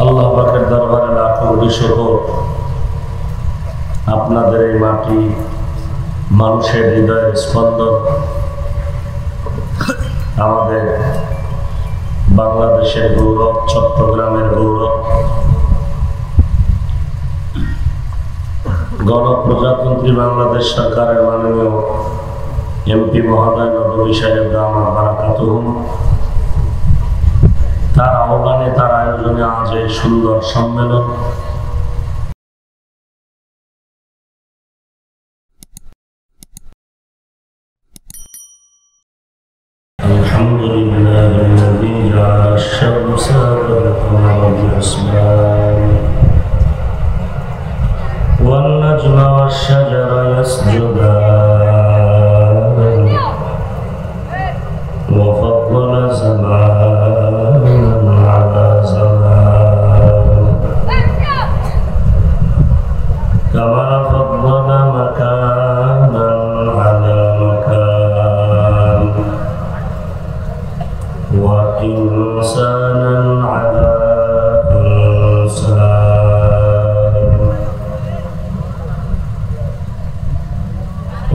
আল্লাহ পাকের দরবারে লাখো কোটি শুকর, আপনাদের এই মাটি মানুষের হৃদয়ের স্পন্দন, আমাদের বাংলাদেশের গৌরব, চট্টগ্রামের গৌরব, গণপ্রজাতন্ত্রী বাংলাদেশ সরকারের মাননীয় এমপি মহোদয় নদভী সাহেব দামাত বারাকাতুহুম, তার আহ্বানে, তার আয়োজনে আজ এই সুন্দর সম্মেলন। আলহামদুলিল্লাহিল্লাযী জাআলা আশ-শামসা ওয়াল কামারা বিল-হিসবান ওয়ান নাজমা ওয়াশ-শাজারা ইয়াসজুদান ওয়া ফাদ্দালা জামানান আলা জামান কামা ফাদ্দালা মাকানান আলা মাকান ওয়া ইনসানান আলা ইনসান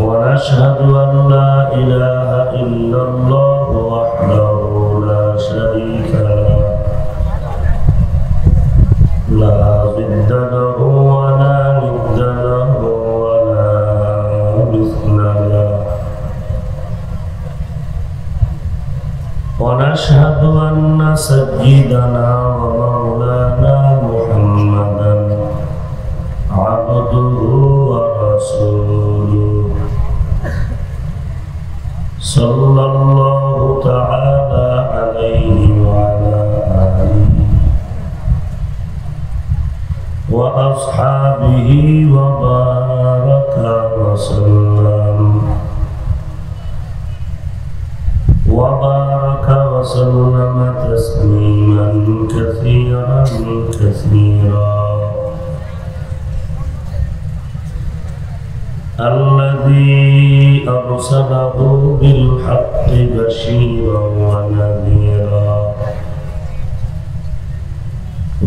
ওয়া নাশহাদু আন লা ইলাহা ইল্লাল্লাহু ওয়াহদাহু লা শারীকা লাহু লা জিদ্দা লাহু ওয়া লা নিদ্দা লাহু ওয়া লা মিছলা লাহু ونشهد أن سيدنا ومولانا محمدا عبده ورسوله صلى الله تعالى عليه وعلى آله وأصحابه وبارك وسلم تسليما كثيرا كثيرا الذي أرسله بالحق بشيرا ونذيرا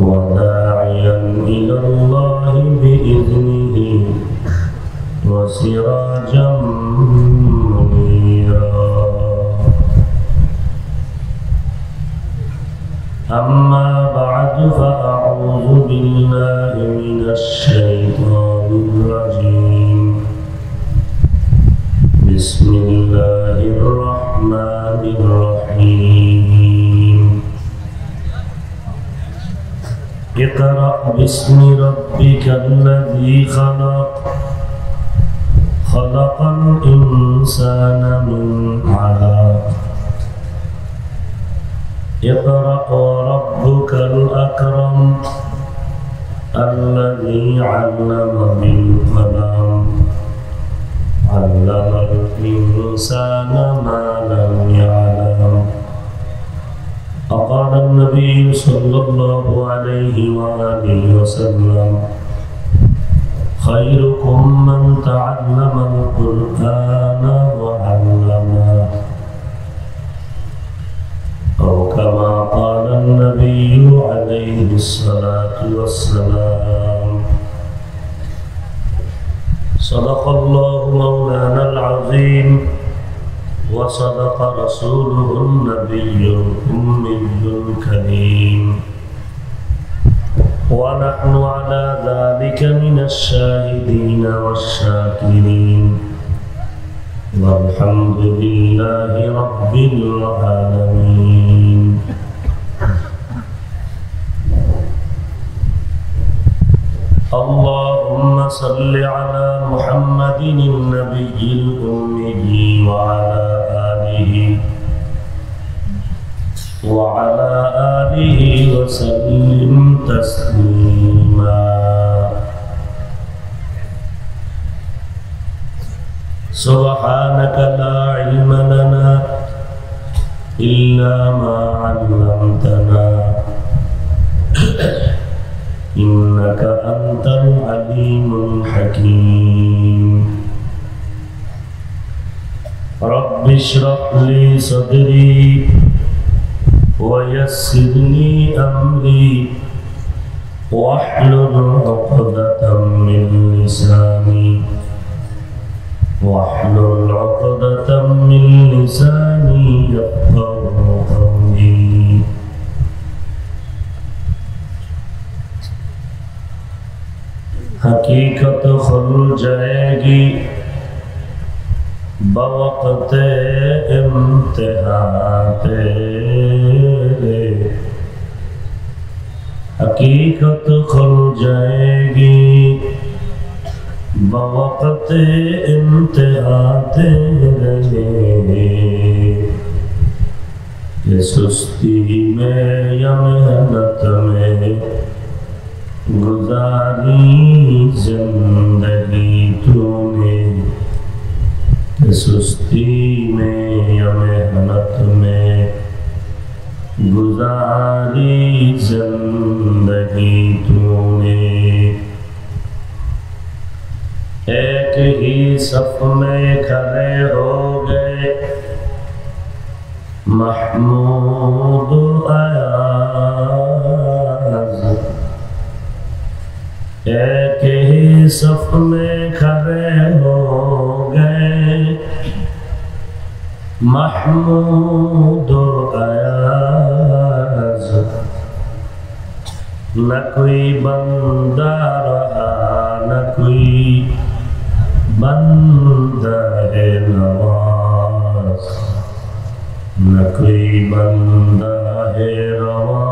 وداعيا إلى الله بإذنه وسراجا منيرا. أما بعد فأعوذ بالله من الشيطان الرجيم. بسم الله الرحمن الرحيم. اقرأ باسم ربك الذي خلق خلق الإنسان من علق اقرأ وربك الأكرم الذي علم بالقلم علم الإنسان ما لم يعلم. وقال النبي صلى الله عليه وآله وسلم خيركم من تعلم القرآن وعلمه أو كما قال النبي عليه الصلاة والسلام. صدق الله مولانا العظيم وصدق رسوله النبي الأمي الكريم ونحن على ذلك من الشاهدين والشاكرين والحمد لله رب العالمين. اللهم صل على محمد النبي الأمي وعلى آله وسلم تسليما. سبحانك لا علم لنا إلا ما علمتنا إنك أنت العليم الحكيم. رب اشرح لي صدري ويسر لي أمري واحلل عقدة من لساني يفقهوا قولي حقیقت کھل جائے گی بوقت امتحان تیرے، حقیقت کھل جائے گی بوقت امتحان تیرے، کہ سستی میں یا محنت میں گزاری زندگی تو نے، کہ سستی میں یا محنت میں گزاری زندگی تو نے، ایک ہی صف میں کھڑے ہو گئے محمود ایاز، ایک ہی صف میں کھڑے ہو گئے محمود ایاز، نہ کوئی بندہ رہا نہ کوئی بندہ ہے نواز، نہ کوئی بندہ ہے روا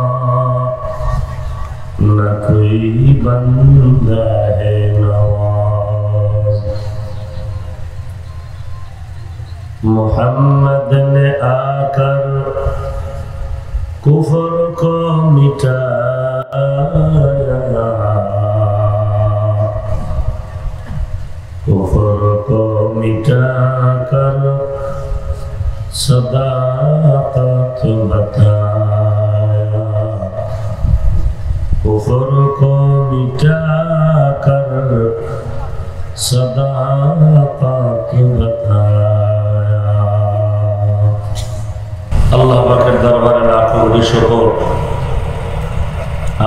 نہ کوئی بندہ ہے نواز، محمد نے آ کر کفر کو مٹایا، کفر کو مٹا کر صداقت بتایا، کفر کو مٹا کر صداقت بتایا۔ আল্লাহ পাকের দরবারে লাখো কোটি শুকর,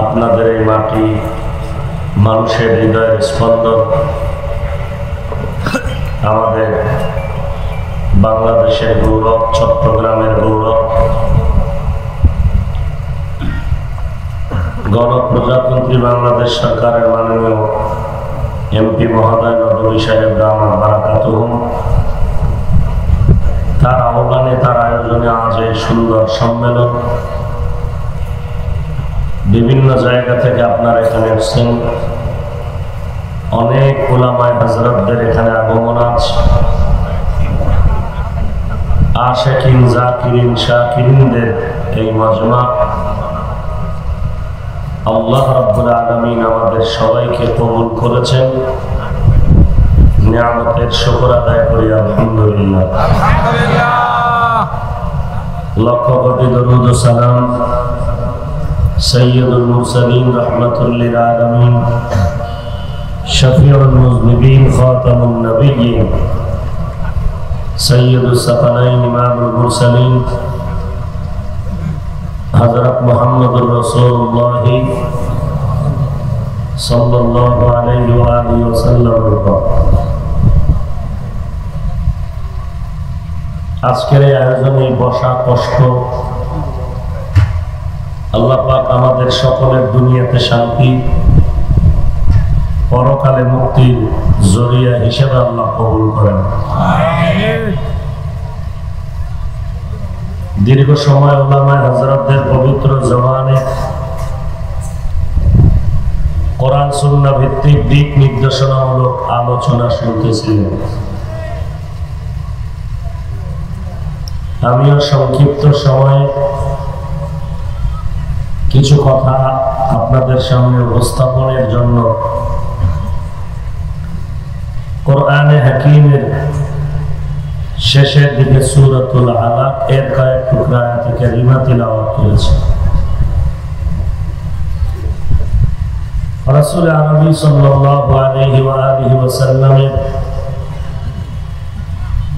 আপনাদের এই মাটি মানুষের হৃদয়ের স্পন্দন, আমাদের বাংলাদেশের গৌরব, চট্টগ্রামের গৌরব, গণপ্রজাতন্ত্রী বাংলাদেশ সরকারের মাননীয় এমপি মহোদয় নদভী সাহেব দামাত বারাকাতুহুম, তার আহ্বানে তার আয়োজনে আজ এই সুন্দর সম্মেলন, বিভিন্ন জায়গা থেকে আপনারা এখানে এসেছেন, অনেক উলামায়ে হযরতদের এখানে আগমন আছে, আশিকিন জাকিরিন শাকিরিনদের এই মাজমা। আল্লাহ রাব্বুল আলামিন আমাদের সবাইকে কবুল করেছেন, নিয়ামতের শুকর আদায় করি আলহামদুলিল্লাহ। লক্ষ কোটি দরুদ ও সালাম সাইয়্যিদুল মুরসালিন রাহমাতুল লিল আলামিন শফিউল মুযনিবিন খাতামুন নবিয়্যিন সৈয়দুস সাকালাইন ইমামুল মুরসালিন হযরত মুহাম্মদুর রাসূলুল্লাহ সাল্লাল্লাহু আলাইহি ওয়া আলিহি ওয়াসাল্লাম। আজকের এই আয়োজনে বসা কষ্ট, আল্লাহ পাক আমাদের সকলের দুনিয়াতে শান্তি, পরকালে মুক্তির জরিয়া হিসেবে আল্লাহ কবুল করেন। দীর্ঘ সময় উলামায়ে হযরতদের পবিত্র জবানে কোরআন সুন্নাহ ভিত্তিক দিক নির্দেশনামূলক আলোচনা শুনতেছিলেন। আমিও সংক্ষিপ্ত সময়ে কিছু কথা আপনাদের সামনে উপস্থাপনের জন্য কোরআনে হাকিমের শেষের দিকে সূরাতুল আলাক এর কয়েক টুকরা আয়াত কারিমা তিলাওয়াত করেছি। রাসূল আরবি সাল্লাল্লাহু আলাইহি ওয়া আলিহি ওয়াসাল্লামের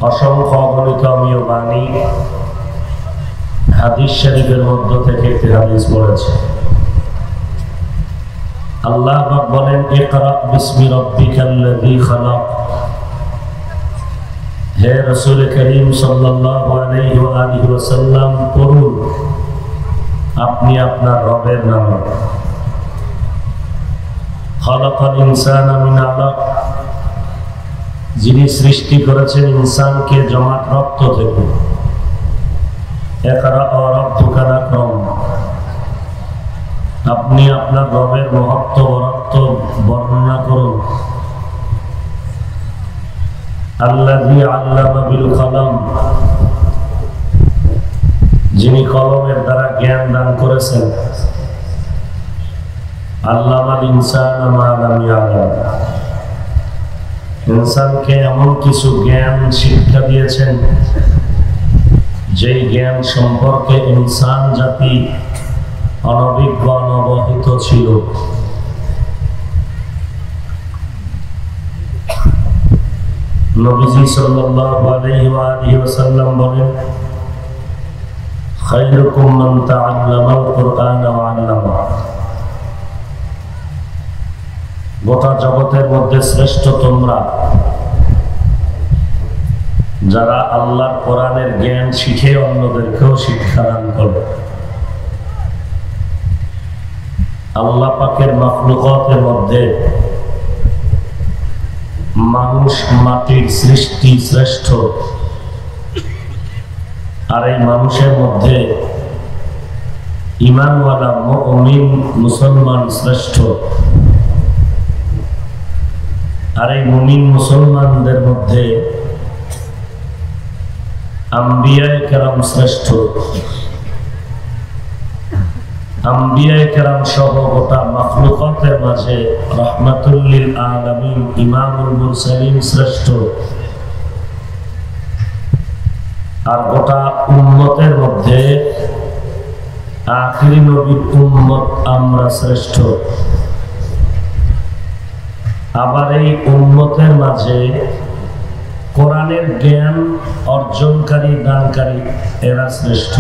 অসংখ্য অগণিত অমীয় বাণী হাদিস শরীফের মধ্য থেকে একটি হাদিস পড়েছে। আল্লাহ পাক বলেন ইকরা বিসমি রাব্বিকাল্লাযী খালাক। হে রাসূল করিম সাল্লাল্লাহু আলাইহি ওয়া আলিহি ওয়াসাল্লাম, পড়ুন আপনি আপনার রবের নামে। খালাকাল ইনসানা মিন আলাক, যিনি সৃষ্টি করেছেন ইনসানকে জমাট রক্ত থেকে। ইকরা রাব্বুকাল আকরাম, আপনি আপনার রবের মহত্ব বরত্ব বর্ণনা করুন। আল্লাযী আল্লামা বিল কলম, যিনি কলমের দ্বারা জ্ঞান দান করেছেন। আল্লামাল ইনসানা মা লাম ইয়ালাম, ইনসানকে এমন কিছু জ্ঞান শিক্ষা দিয়েছেন যেই জ্ঞান সম্পর্কে ইনসান জাতি অনভিজ্ঞ অনবহিত ছিল। নবীজি সাল্লাল্লাহু আলাইহি ওয়া আলিহি ওয়াসাল্লাম বলেন খায়রুকুম মান তাআল্লামাল কুরআনা ওয়া আল্লামা, গোটা জগতের মধ্যে শ্রেষ্ঠ তোমরা যারা আল্লাহর কোরআনের জ্ঞান শিখে অন্যদেরকেও শিক্ষা দান করো। আল্লাহ পাকের মাখলুকাতের মধ্যে মানুষ মাটির সৃষ্টি শ্রেষ্ঠ, আর এই মানুষের মধ্যে ঈমানওয়ালা মুমিন মুসলমান শ্রেষ্ঠ, আর এই মুমিন মুসলমানদের মধ্যে আম্বিয়ায়ে কেরাম শ্রেষ্ঠ। আম্বিয়ায়ে কেরাম সহ গোটা মাখলুকাতের মাঝে রাহমাতুল লিল আলামিন ইমামুল মুরসালিন শ্রেষ্ঠ, আর গোটা উম্মতের মধ্যে আখিরি নবীর উম্মত আমরা শ্রেষ্ঠ। আবার এই উম্মতের মাঝে কোরআনের জ্ঞান অর্জনকারী দানকারী এরা শ্রেষ্ঠ।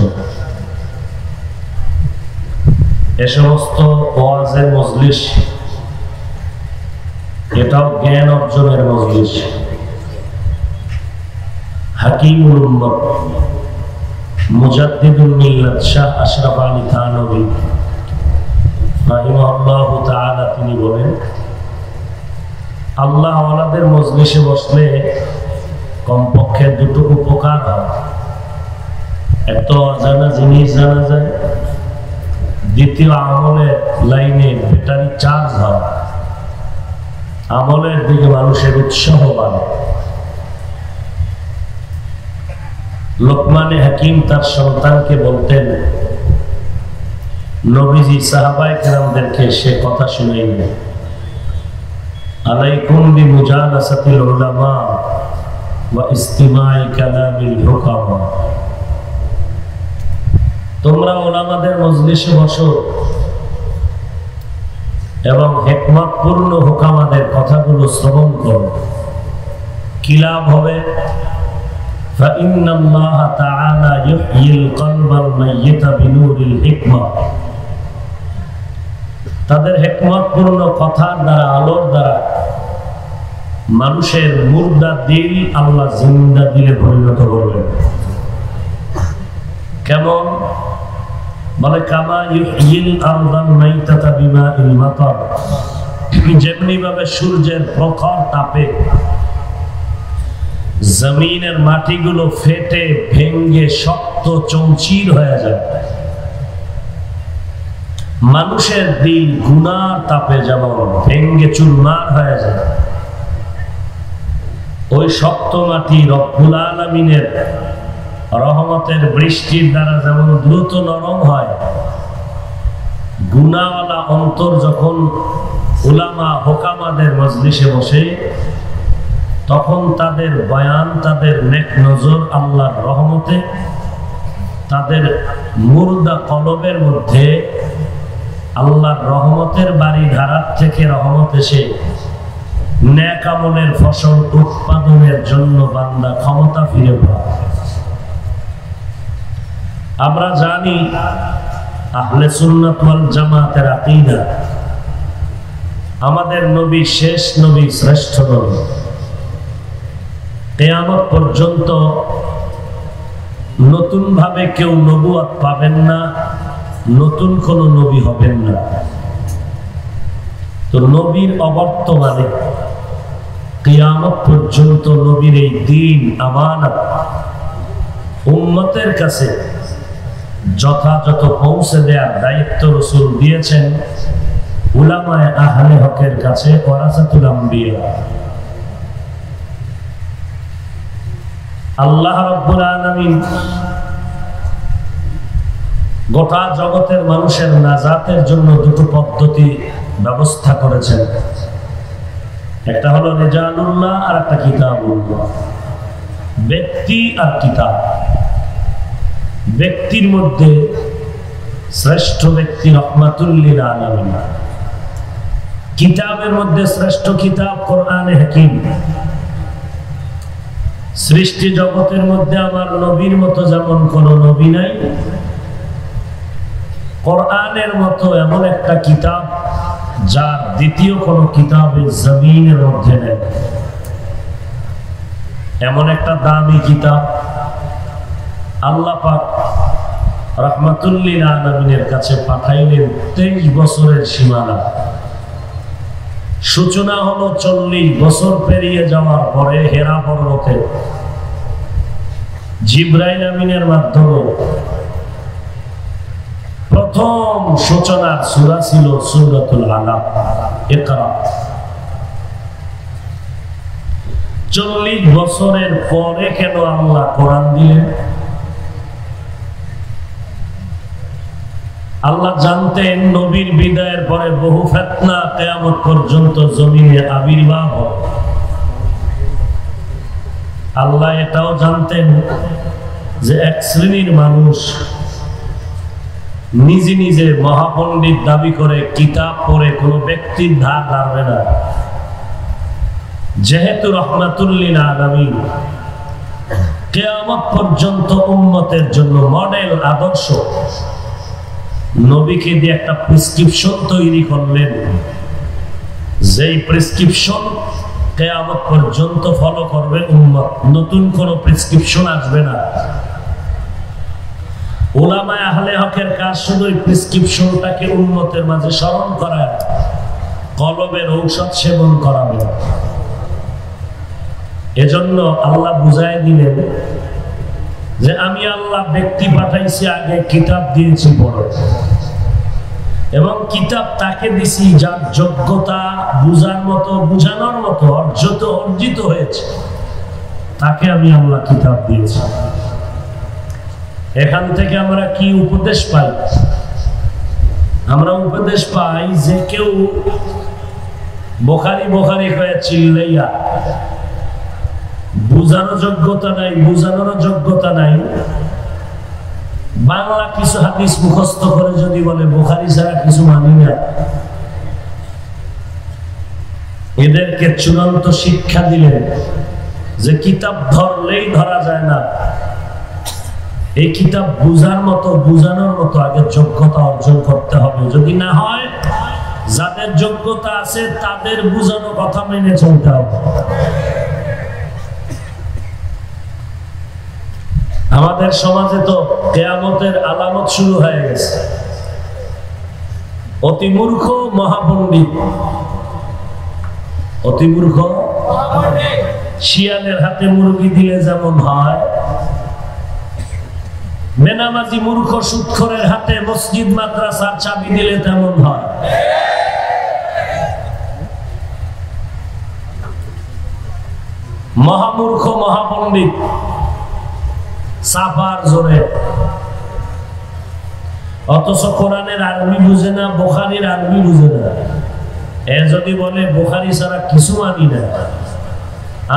এ সমস্ত ওয়াজের মজলিস এটাও জ্ঞান অর্জনের মজলিস। হাকিমুল উম্মত মুজাদ্দিদুল মিল্লাত শাহ আশরাফ আলী থানভী রাহিমাহুল্লাহু তাআলা তিনি বলেন, আল্লাহ ওয়ালাদের মজলিসে বসলে কমপক্ষে দুটো উপকার হয়। এক তো অজানা জিনিস জানা যায়, দ্বিতীয় আমলের লাইনে ব্যাটারি চার্জ হয়, আমলের দিকে মানুষের উৎসাহ বাড়ে। লোকমানে হাকিম তার সন্তানকে বলতেন, নবীজি সাহাবায়ে কেরামদেরকে সে কথা শুনাইলেন, আলাইকুম বিমুজালাসাতিল উলামা ওয়া ইস্তিমাই কালামিল হুকামা, তোমরা উলামাদের মজলিসে বসো এবং হিকমতপূর্ণ হুকামাদের কথাগুলো শ্রবণ করো। কি লাভ হবে? ফাইন্নাল্লাহা তাআলা ইউহয়িল কলবাল মাইয়িতা বিনূরিল হিকমা, তাদের হিকমতপূর্ণ কথার দ্বারা আলোর দ্বারা মানুষের মুর্দা দিল আল্লাহ জিন্দা দিলে পরিণত করবেন। কেমন? বলে কামা ইউহয়িল আরদাল মাইতাতা বিমাইল মাতার, যেমনি ভাবে সূর্যের প্রখর তাপে জমিনের মাটিগুলো ফেটে ভেঙ্গে শক্ত চৌচির হয়ে যায়, মানুষের দিল গুনার তাপে যেমন ভেঙ্গে চুরমার হয়ে যায়, ওই শক্ত মাটি রব্বুল আলামিনের রহমতের বৃষ্টির দ্বারা যেমন দ্রুত নরম হয়, গুনাহওয়ালা অন্তর যখন উলামা হুকামাদের মজলিসে বসে তখন তাদের বয়ান, তাদের নেক নজর আল্লাহর রহমতে তাদের মুর্দা কলবের মধ্যে আল্লাহর রহমতের বাড়ি ধারার থেকে রহমত এসে নেক আমলের ফসল উৎপাদনের জন্য বান্দা ক্ষমতা ফিরে পায়। আমরা জানি আহলে সুন্নাত ওয়াল জামাতের আকীদা, আমাদের নবী শেষ নবী, শ্রেষ্ঠ নবী। কিয়ামত পর্যন্ত নতুন ভাবে কেউ নবুয়ত পাবেন না, নতুন কোন নবী হবেন না। তো নবীর অবর্তমানে কিয়ামত পর্যন্ত নবীর এই দ্বীন আমানত উম্মতের কাছে যথাযথ পৌঁছে দেওয়ার দায়িত্ব রাসূল দিয়েছেন উলামায়ে আহলে হকের কাছে, ওয়ারাসাতুল আম্বিয়া। আল্লাহ রাব্বুল আলামিন গোটা জগতের মানুষের নাজাতের জন্য দুটো পদ্ধতি ব্যবস্থা করেছেন। একটা হলো রিজালুল্লাহ আর একটা কিতাবুল্লাহ। ব্যক্তি আর কিতাব। ব্যক্তির মধ্যে শ্রেষ্ঠ ব্যক্তি রাহমাতুল লিল আলামিন। কিতাবের মধ্যে শ্রেষ্ঠ কিতাব কোরআনে হাকিম। সৃষ্টি জগতের মধ্যে আমার নবীর মতো যেমন কোন নবী নাই, কোরআনের মতো এমন একটা কিতাব যার দ্বিতীয় কোন কিতাবের জমিনের মধ্যে নেই। এমন একটা দামি কিতাব আল্লাহ পাক রাহমাতুল লিল আলামিনের কাছে পাঠাইলেন 23 বছরের সীমানা। সূচনা হলো 40 বছর পেরিয়ে যাওয়ার পরে হেরা পর্বতে জিবরাইল আমিনের মাধ্যমে প্রথম সূচনার সূরা ছিল সূরাতুল আলাক, ইকরা। 40 বছরের পরে কেন আল্লাহ কোরআন দিলেন? আল্লাহ জানতেন নবীর বিদায়ের পরে বহু ফিতনা কিয়ামত পর্যন্ত জমিনে আবির্ভাব হবে। আল্লাহ এটাও জানতেন যে এক শ্রেণীর মানুষ নিজে নিজে মহাপণ্ডিত দাবি করে কিতাব পড়ে কোনো ব্যক্তির ধার ধারবে না। যেহেতু রাহমাতুল লিল আলামিন কিয়ামত পর্যন্ত উম্মতের জন্য মডেল, আদর্শ, নবীকে দিয়ে একটা প্রেসক্রিপশন তৈরি করলেন, যেই প্রেসক্রিপশন কিয়ামত পর্যন্ত ফলো করবে উম্মত। নতুন কোন প্রেসক্রিপশন আসবে না। উলামায়ে আহলে হকের কাজ শুধু এই প্রেসক্রিপশনটাকে উম্মতের মাঝে স্মরণ করা, কলবের ঔষধ সেবন করাবে। এজন্য আল্লাহ বুঝায় দিলেন যে আমি আল্লাহ ব্যক্তি পাঠাইছি, আগে কিতাব দিয়েছি পড়ো, এবং কিতাব তাকে দিছি যার যোগ্যতা বুঝার মতো, বুঝানোর মতো অর্জিত হয়েছে, তাকে আমি আল্লাহ কিতাব দিয়েছি। এখান থেকে আমরা কি উপদেশ পাই? আমরা উপদেশ পাই যে কেউ বুখারী বুখারী কয়ে চিল্লাইয়া বুঝানোর যোগ্যতা নাই, বুঝানোর যোগ্যতা নাই, বাংলা কিছু হাদিস মুখস্থ করে যদি বলে বুখারী ছাড়া কিছু মানি না, এদেরকে চূড়ান্ত শিক্ষা দিলেন যে কিতাব ধরলেই ধরা যায় না। এই কিতাব বুঝার মতো, বুঝানোর মতো আগে যোগ্যতা অর্জন করতে হবে। যদি না হয়, যাদের যোগ্যতা আছে তাদের বুঝানো কথা মেনে চলতে হবে। আমাদের সমাজে তো কিয়ামতের আলামত শুরু হয়ে গেছে। অতি মূর্খ মহাপণ্ডিত, অতি মূর্খ শিয়ালের হাতে মুরগি দিলে যেমন হয়, বেনামাজি মূর্খ সুদখোরের হাতে মসজিদ মাদ্রাসার চাবি দিলে তেমন হয়। মহামূর্খ মহাপণ্ডিত সাফার জোরে, অথচ কোরআনের আরবি বুঝে না, বুখারীর আরবি বুঝে না। এ যদি বলে বুখারী ছাড়া কিছু মানি না,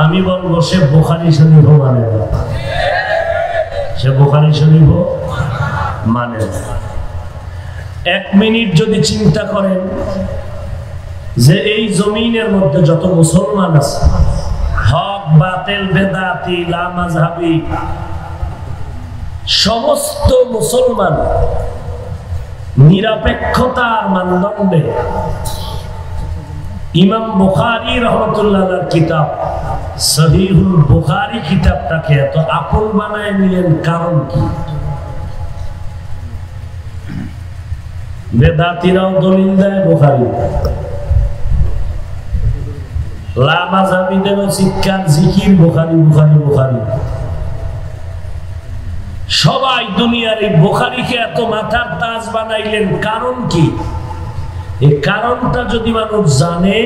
আমি বলবো সে বুখারী শরীফও মানে না, সে বুখারী শরীফও মানে না। 1 মিনিট যদি চিন্তা করেন যে এই জমিনের মধ্যে যত মুসলমান আছে, হক বাতিল বেদাতি লামাযহাবী সমস্ত মুসলমান নিরপেক্ষতার মানদণ্ডে ইমাম বুখারী রাহমাতুল্লাহ আলাইহির কিতাব সহিহুল বুখারী কিতাবটাকে এত আপন বানায় নিলেন কারণ কি? বেদাতীরাও দলিল দেয় বুখারী, লামাযাবিদেরও চিৎকার জিকির বুখারী বুখারী বুখারী। সবাই দুনিয়ার এই বুখারীকে এত মাথার তাজ বানাইলেন কারণ কি? এই কারণটা যদি মানুষ জানে,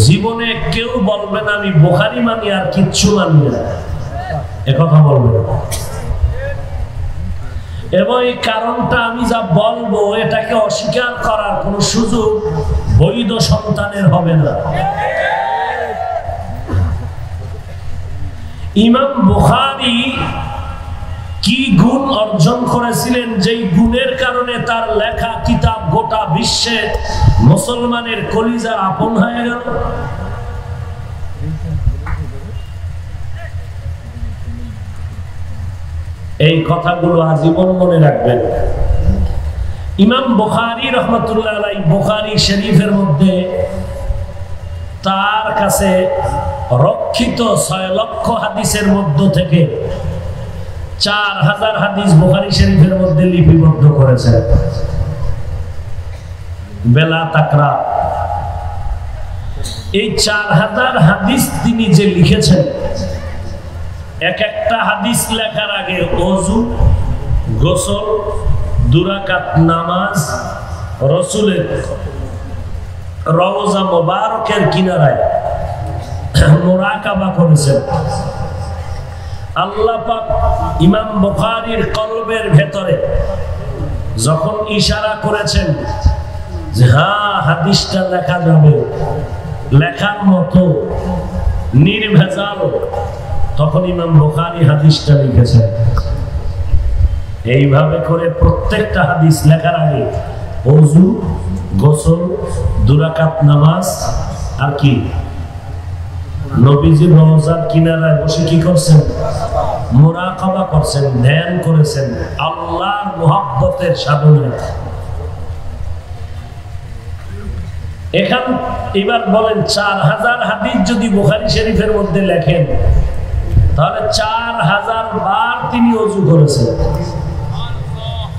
জীবনে কেউ বলবে না আমি বুখারী মানি আর কিচ্ছু মানি না, একথা বলবে না। এবং এই কারণটা আমি যা বলবো এটাকে অস্বীকার করার কোন সুযোগ বৈধ সন্তানের হবে না। ইমাম বুখারী কি গুণ অর্জন করেছিলেন, যেই গুণের কারণে তার লেখা কিতাব গোটা বিশ্বে মুসলমানের কলিজার আপন হয়ে গেল? এই কথাগুলো আজীবন মনে রাখবেন। ইমাম বুখারী রাহমাতুল্লাহ আলাইহি বুখারী শরীফের মধ্যে তার কাছে রক্ষিত 6 লক্ষ হাদিসের মধ্য থেকে 4000 হাদিস বুখারী শরীফের মধ্যে লিপিবদ্ধ করেছেন। বেলা তাকরা এই 4000 হাদিস তিনি যে লিখেছেন, এক একটা হাদিস লেখার আগে ওযু, গোসল, 2 রাকাত নামাজ, রাসূলের রওজা মোবারকের কিনারায় মুরাকাবা করেছেন। আল্লাহ পাক ইমাম বুখারীর কলবের ভেতরে যখন ইশারা করেছেন যে হ্যাঁ হাদিসটা লেখা যাবে, লেখার মতো নির্ভেজাল, তখন ইমাম বুখারী হাদিসটা লিখেছেন। এইভাবে করে প্রত্যেকটা হাদিস লেখার আগে ওযু, গোসল, 2 রাকাত নামাজ আর কি নবীজির রওজার কিনারায় বসে কি করছেন? মুরাকাবা করছেন, ধ্যান করেছেন আল্লাহর মুহাব্বতের সাধনে। এবার বলেন 4000 হাদিস যদি বুখারী শরীফের মধ্যে লেখেন, তাহলে 4000 বার তিনি ওযু করেছেন।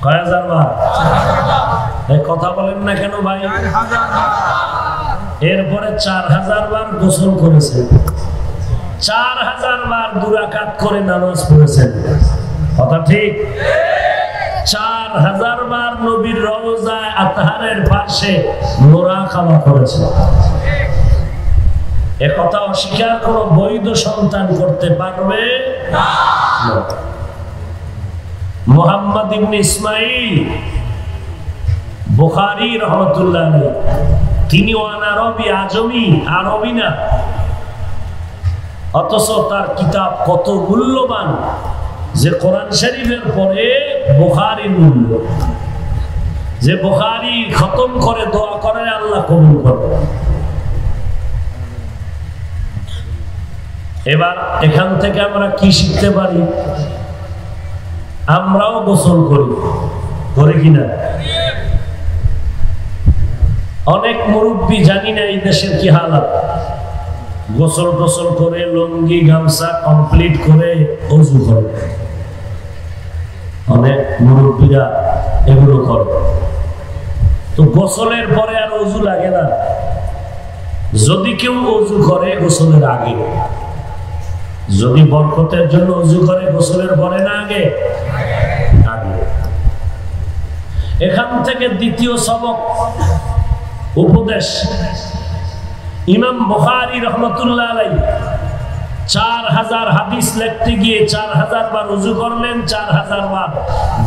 কয় হাজার বার? এই কথা বলেন না কেন ভাই? এরপরে 4000 বার গোসল করেছেন, 4000 বার 2 রাকাত করে নামাজ পড়েছেন। কথা ঠিক? 4000 বার নবীর রওজায় আতহারের পাশে মুরাকাবা করেছেন। একথা অস্বীকার কোন বৈধ সন্তান করতে পারবে না। মুহাম্মদ ইবনে ইসমাঈল বুখারী রাহমাতুল্লাহ আলাইহি, তিনি আরবি, আজমি, আরবি না, অথচ তার কিতাব কত মূল্যবান যে কোরআন শরীফের পরে বুখারীর মূল্য। যে বুখারী খতম করে দোয়া করে আল্লাহ কবুল করে। এবার এখান থেকে আমরা কি শিখতে পারি? আমরাও গোসল করি, করি কিনা? অনেক মুরব্বী, জানি না এই দেশের কি হালাত, গোসল টোসল করে লুঙ্গি গামছা কমপ্লিট করে ওযু করে। অনেক মুরব্বীরা এগুলো করে। তো গোসলের পরে আর ওযু লাগে না। যদি কেউ ওযু করে গোসলের আগে, যদি বরকতের জন্য ওযু করে গোসলের পরে না আগে? আগে। এখান থেকে দ্বিতীয় সবক, উপদেশ। ইমাম বুখারী রাহমাতুল্লাহ আলাইহি 4000 হাদিস লিখতে গিয়ে 4000 বার ওযু করলেন, 4000 বার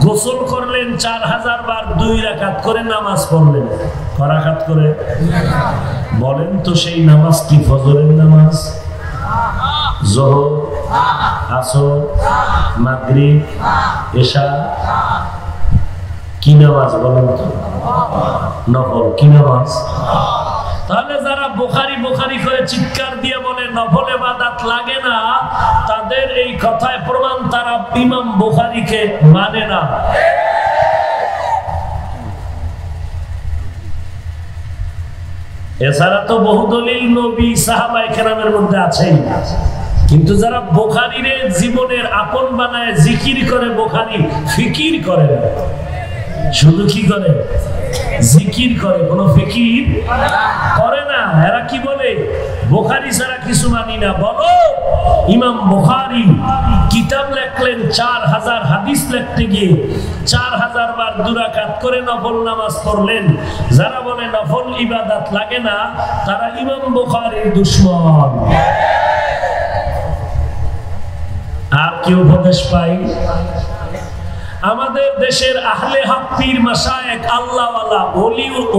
গোসল করলেন, 4000 বার 2 রাকাত করে নামাজ পড়লেন। কয় রাকাত করে? বলেন তো সেই নামাজ কি ফজরের নামাজ, যোহর, আসর, মাগরিব, এশা? কি নামাজ বলেন তো? নফল। কি নামাজ? তাহলে যারা বুখারী বুখারী করে চিৎকার দিয়ে বলে নফল ইবাদত লাগে না, তাদের এই কথায় প্রমাণ তারা ইমাম বুখারীকে মানে না। এছাড়া তো বহু দলিল নবী সাহাবায়ে কেরামের মধ্যে আছেই, কিন্তু যারা বুখারীর জীবনের আপন বানায় জিকির করে, বুখারী ফিকির করে না, শুধু কি করে জিকির করে, কোনো ফিকির করে না। এরা কি বলে বুখারী ছাড়া কিছু মানি না। বলো ইমাম বুখারী কিতাব লেখলেন 4000 হাদিস লিখতে গিয়ে 4000 বার 2 রাকাত করে নফল নামাজ পড়লেন। যারা বলে নফল ইবাদত লাগে না তারা ইমাম বুখারীর দুশমন। আর কি উপদেশ পাই? আমাদের দেশের আহলে হক পীর মাশায়েখ আল্লাহওয়ালা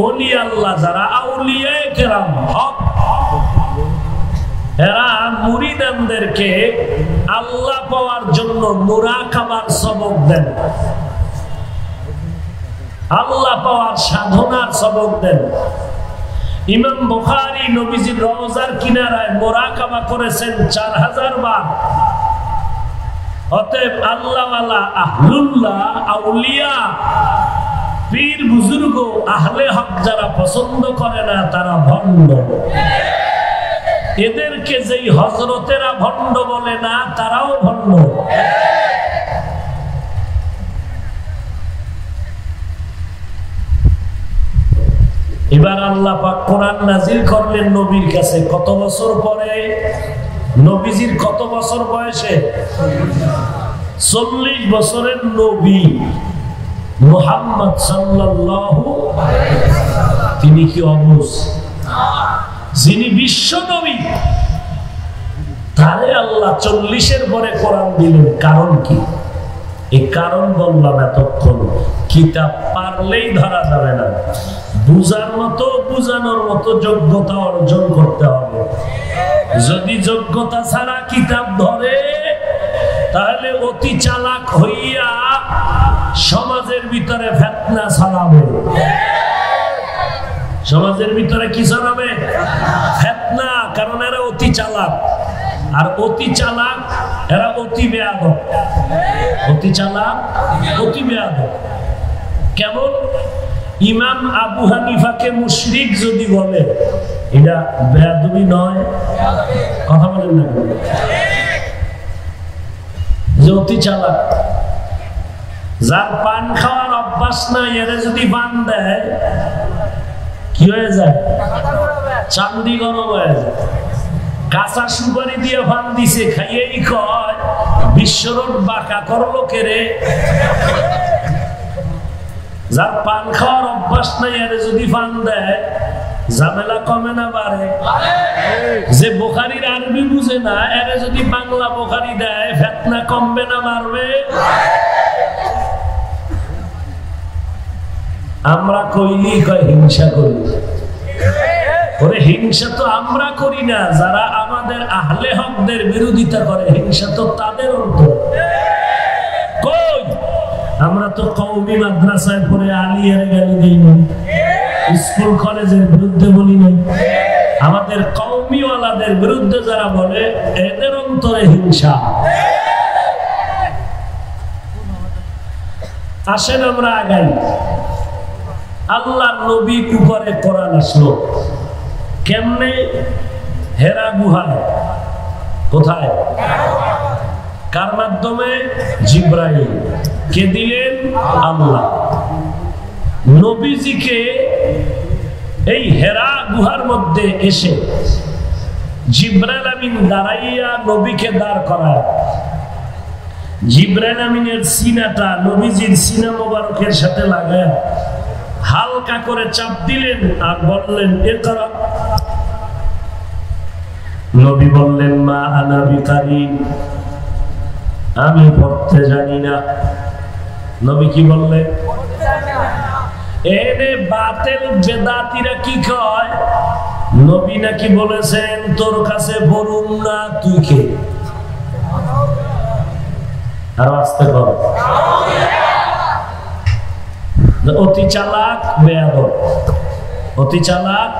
ওলি আল্লাহ যারা আউলিয়ায়ে কেরাম হক, এরা মুরিদানদেরকে আল্লাহ পাওয়ার জন্য মুরাকাবার সবক দেন, আল্লাহ পাওয়ার সাধনার সবক দেন। ইমাম বুখারী নবীজির রওজার কিনারায় মুরাকাবা করেছেন 4000 বার। অতএব আল্লাহওয়ালা আহলুল্লাহ আউলিয়া পীর বুজুর্গ আহলে হক যারা পছন্দ করে না তারা ভণ্ড। এদেরকে যেই হযরতেরা ভণ্ড বলে না তারাও ভণ্ড। এবার আল্লাহ পাক কোরআন নাজিল করলেন নবীর কাছে কত বছর পরে? নবীজির কত বছর বয়সে? 40 বছরের নবী মুহাম্মদ সাল্লাল্লাহু আলাইহি ওয়াসাল্লাম, তিনি কি অবুঝ? যিনি বিশ্ব নবী তারে আল্লাহ 40-এর পরে কোরআন দিলেন। কারণ কি? এই কারণ বললাম এতক্ষণ। কিতাব পারলেই ধরা যাবে না, বুঝার মতো বুঝানোর মতো যোগ্যতা অর্জন করতে হবে। যদি যোগ্যতা ছাড়া কিতাব ধরে তাহলে অতি চালাক হইয়া সমাজের ভিতরে ফিতনা ছড়াবে। সমাজের ভিতরে কি ছড়াবে? ফিতনা। কারণ এরা অতি চালাক, আর অতি চালাক এরা অতি বেয়াদব। অতি চালাক অতি বেয়াদব। কেমন? ইমাম আবু হানিফাকে মুশরিক যদি বলে এটা বেয়াদবি নয়? কথা বলেন না? যে অতি চালাক, যার পান খাওয়ার অভ্যাস নাই এরা যদি পান দেয় কি হয়ে যায়? চান্দি গরম হয়ে যায়। কাঁচা সুপারি দিয়ে পান দিছে, খাইয়েই কয় বিশ্বরোড বাঁকা করলো কেরে। যার পান খাওয়ার অভ্যাস নাই এর যদি পান দেয় ঝামেলা কমে না বাড়ে? যে বুখারীর আরবি বুঝে না এর যদি বাংলা বুখারী দেয় ফিতনা কমবে না বাড়বে? আমরা কইলি কয় হিংসা করি। ওরে হিংসা তো আমরা করি না, যারা আমাদের আহলে হকদের বিরোধিতা করে হিংসা তো তাদের অন্তর। কই আমরা তো কওমি মাদ্রাসায় পড়ে আলিয়ার গালি দেই না, স্কুল কলেজের বিরুদ্ধে বলি না। আমাদের কওমিওয়ালাদের বিরুদ্ধে যারা বলে এদের অন্তরে হিংসা। আসেন আমরা আগাই। আল্লাহর নবীর উপরে কোরআন আসলো কেমনে? হেরা গুহায়। কোথায়? কার মাধ্যমে? জিবরাইল। কে দিলেন? আল্লাহ। নবীজিকে এই হেরা গুহার মধ্যে এসে জিবরাইল আমিন দাঁড়াইয়া নবীকে দাঁড় করায়। জিবরাইল আমিনের সিনাটা নবীজির সিনা মোবারকের সাথে লাগায় হালকা করে চাপ দিলেন আর বললেন ইকরা। নবী বললেন মা আনা বিকারি, আমি পড়তে জানি না। নবী কি বললেন? এনে বাতিল বেদাতীরা কি কয়? নবী নাকি বলেছেন তোর কাছে বলুন না, তুই কে? আর আস্তে কর। অতি চালাক বেয়াদব, অতি চালাক।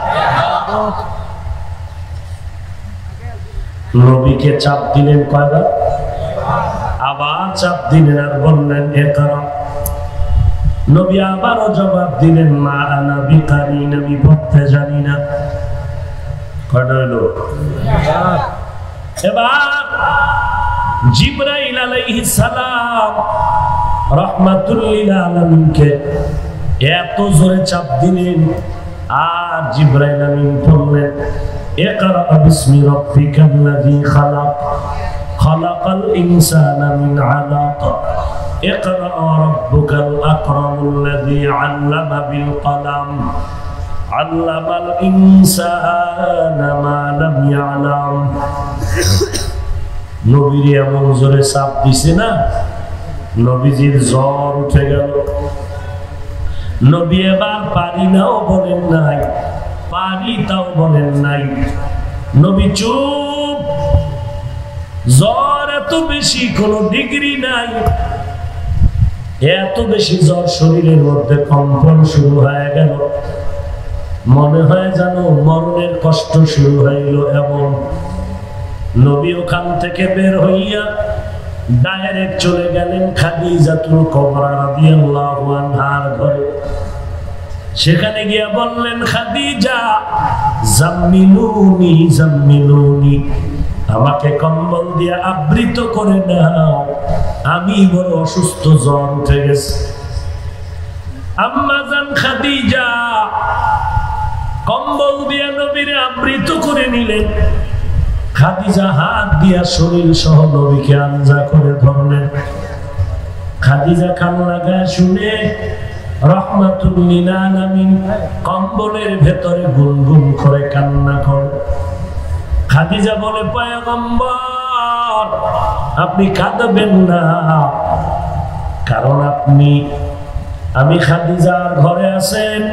নবীকে চাপ দিলেন কয়বার? আবার চাপ দিলেন আর বললেন ইকরা। নবী আবারও জবাব দিলেন মা আনা বিকারি, আমি পড়তে জানি না। কয়টা হলো? এবার জিবরাইল আলাইহিস সালাম রাহমাতুল লিল আলামিনকে এত জোরে চাপ দিলেন, আর জিবরাইল আমিন বললেন, ইকরা বিসমি রাব্বিকাল্লাযী খালাক খালাকাল ইনসানা মিন আলাক ইকরা রাব্বুকাল আকরামুল্লাযী আল্লামা বিল কলাম আল্লামাল ইনসানা মা লাম ইয়ালাম। নবীর এমন জোরে চাপ দিছে না, নবীজির জ্বর উঠে গেল। নবী এবার পারি নাও বলেন নাই, পারি তাও বলেন নাই, নবী চুপ। জ্বর এত বেশি, কোন ডিগ্রি নাই, এত বেশি জ্বর, শরীরের মধ্যে কম্পন শুরু হয়ে গেল, মনে হয় যেন মরণের কষ্ট শুরু হইল। এমন নবী ওখান থেকে বের হইয়া ডাইরেক্ট চলে গেলেন খাদিজাতুল কুবরা রাদিয়াল্লাহু আনহার ঘরে। সেখানে গিয়া বললেন, খাদিজা জাম্মিলুনি জাম্মিলুনি, আমাকে কম্বল দিয়ে আবৃত করে নাও, আমি বড় অসুস্থ, জ্বর উঠে গেছে। আম্মা জান খাদিজা কম্বল দিয়ে নবীরে আবৃত করে নিলেন। খাদিজা হাত দিয়া শরীর সহ নবীকে আঞ্জা করে ধরলেন। খাদিজা কান্না গায়ে শুনে রাহমাতুল লিল আলামিন কম্বলের ভেতরে গুনগুন করে কান্না করে। খাদিজা বলে, পয়গম্বর আপনি কাঁদবেন না, কারণ আমি খাদিজার ঘরে আছেন,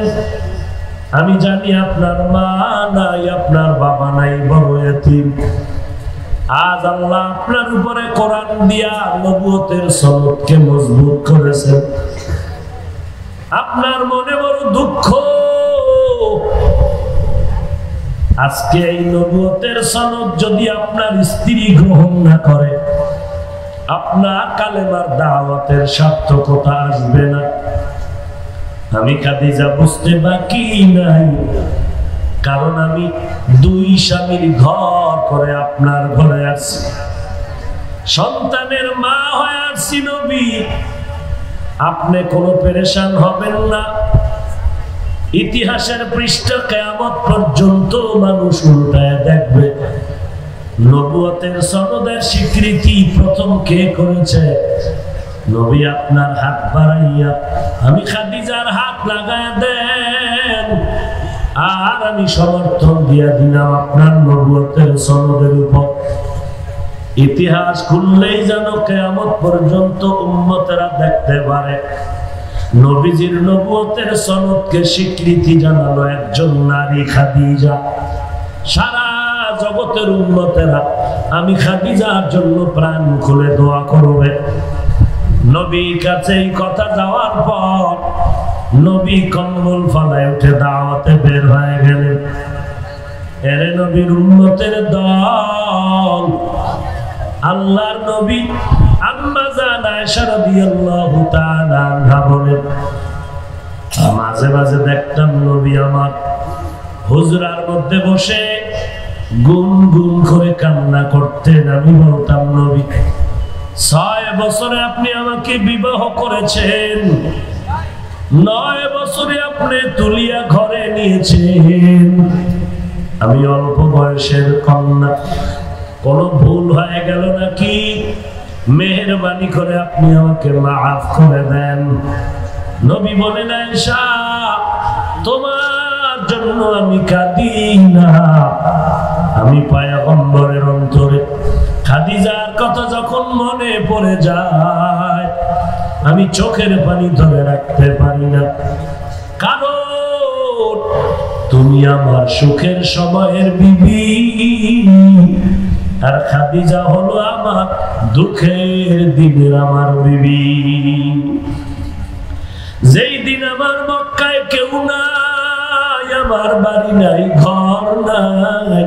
আমি জানি আপনার মা নাই, আপনার বাবা নাই, বড় এতিম। আজ আল্লাহ আপনার উপরে কোরআন দিয়া নবুয়তের সনদকে মজবুত করেছেন, আপনার মনে বড় দুঃখ। আজকে এই নবুয়তের সনদ যদি আপনার স্ত্রী গ্রহণ না করে, আপনার কালেমার দাওয়াতের সার্থকতা আসবে না। আমি খাদিজা বুঝতে বাকি নাই, কারণ আমি দুই স্বামীর ঘর করে আপনার ঘরে আছি, সন্তানের মা হয়ে আসছি। নবী আপনি কোনো পেরেশান হবেন না। ইতিহাসের পৃষ্ঠা কিয়ামত পর্যন্ত মানুষ উল্টায় দেখবে, নবুয়তের সনদের স্বীকৃতি প্রথম কে করেছে? নবী আপনার হাত বাড়াইয়া আমি খাদিজার হাত লাগায় দেন, আর আমি সমর্থন দিয়া দিলাম আপনার নবুয়তের সনদের উপর। ইতিহাস খুললেই যেন কিয়ামত পর্যন্ত উম্মতেরা দেখতে পারে নবীজির নবুয়তের সনদকে স্বীকৃতি জানালো একজন নারী খাদিজা। সারা জগতের উম্মতেরা আমি খাদিজার জন্য প্রাণ খুলে দোয়া করবে। নবীর কাছে এই কথা যাওয়ার পর নবী কম্বল ফালায় উঠে দাওয়াতে বের হয়ে গেলেন। এরে নবীর উম্মতের দল, আল্লাহর নবী আম্মা জান আয়েশা রাদিয়াল্লাহু তাআলা আনহা বলেন, মাঝে মাঝে দেখতাম নবী আমার হুজরার মধ্যে বসে গুনগুন করে কান্না করতেন। আমি বলতাম, নবী 6 বছরে আপনি আমাকে বিবাহ করেছেন, 9 বছরে আপনি তুলিয়া ঘরে নিয়েছেন, আমি অল্প বয়সের কন্যা, কোন ভুল হয়ে গেল নাকি? মেহেরবানি করে আপনি আমাকে মাফ করে দেন। নবী বলেন, আয়েশা তোমার জন্য আমি কাঁদি না, আমি পয়গম্বরের অন্তরে খাদিজার কথা যখন মনে পড়ে যায় আমি চোখের পানি ধরে রাখতে পারি না, কারণ তুমি আমার সুখের সময়ের বিবি, আর খাদিজা হলো আমার দুঃখের দিনের আমার বিবি। যেই দিন আমার মক্কায় কেউ নাই, আমার বাড়ি নাই, ঘর নাই,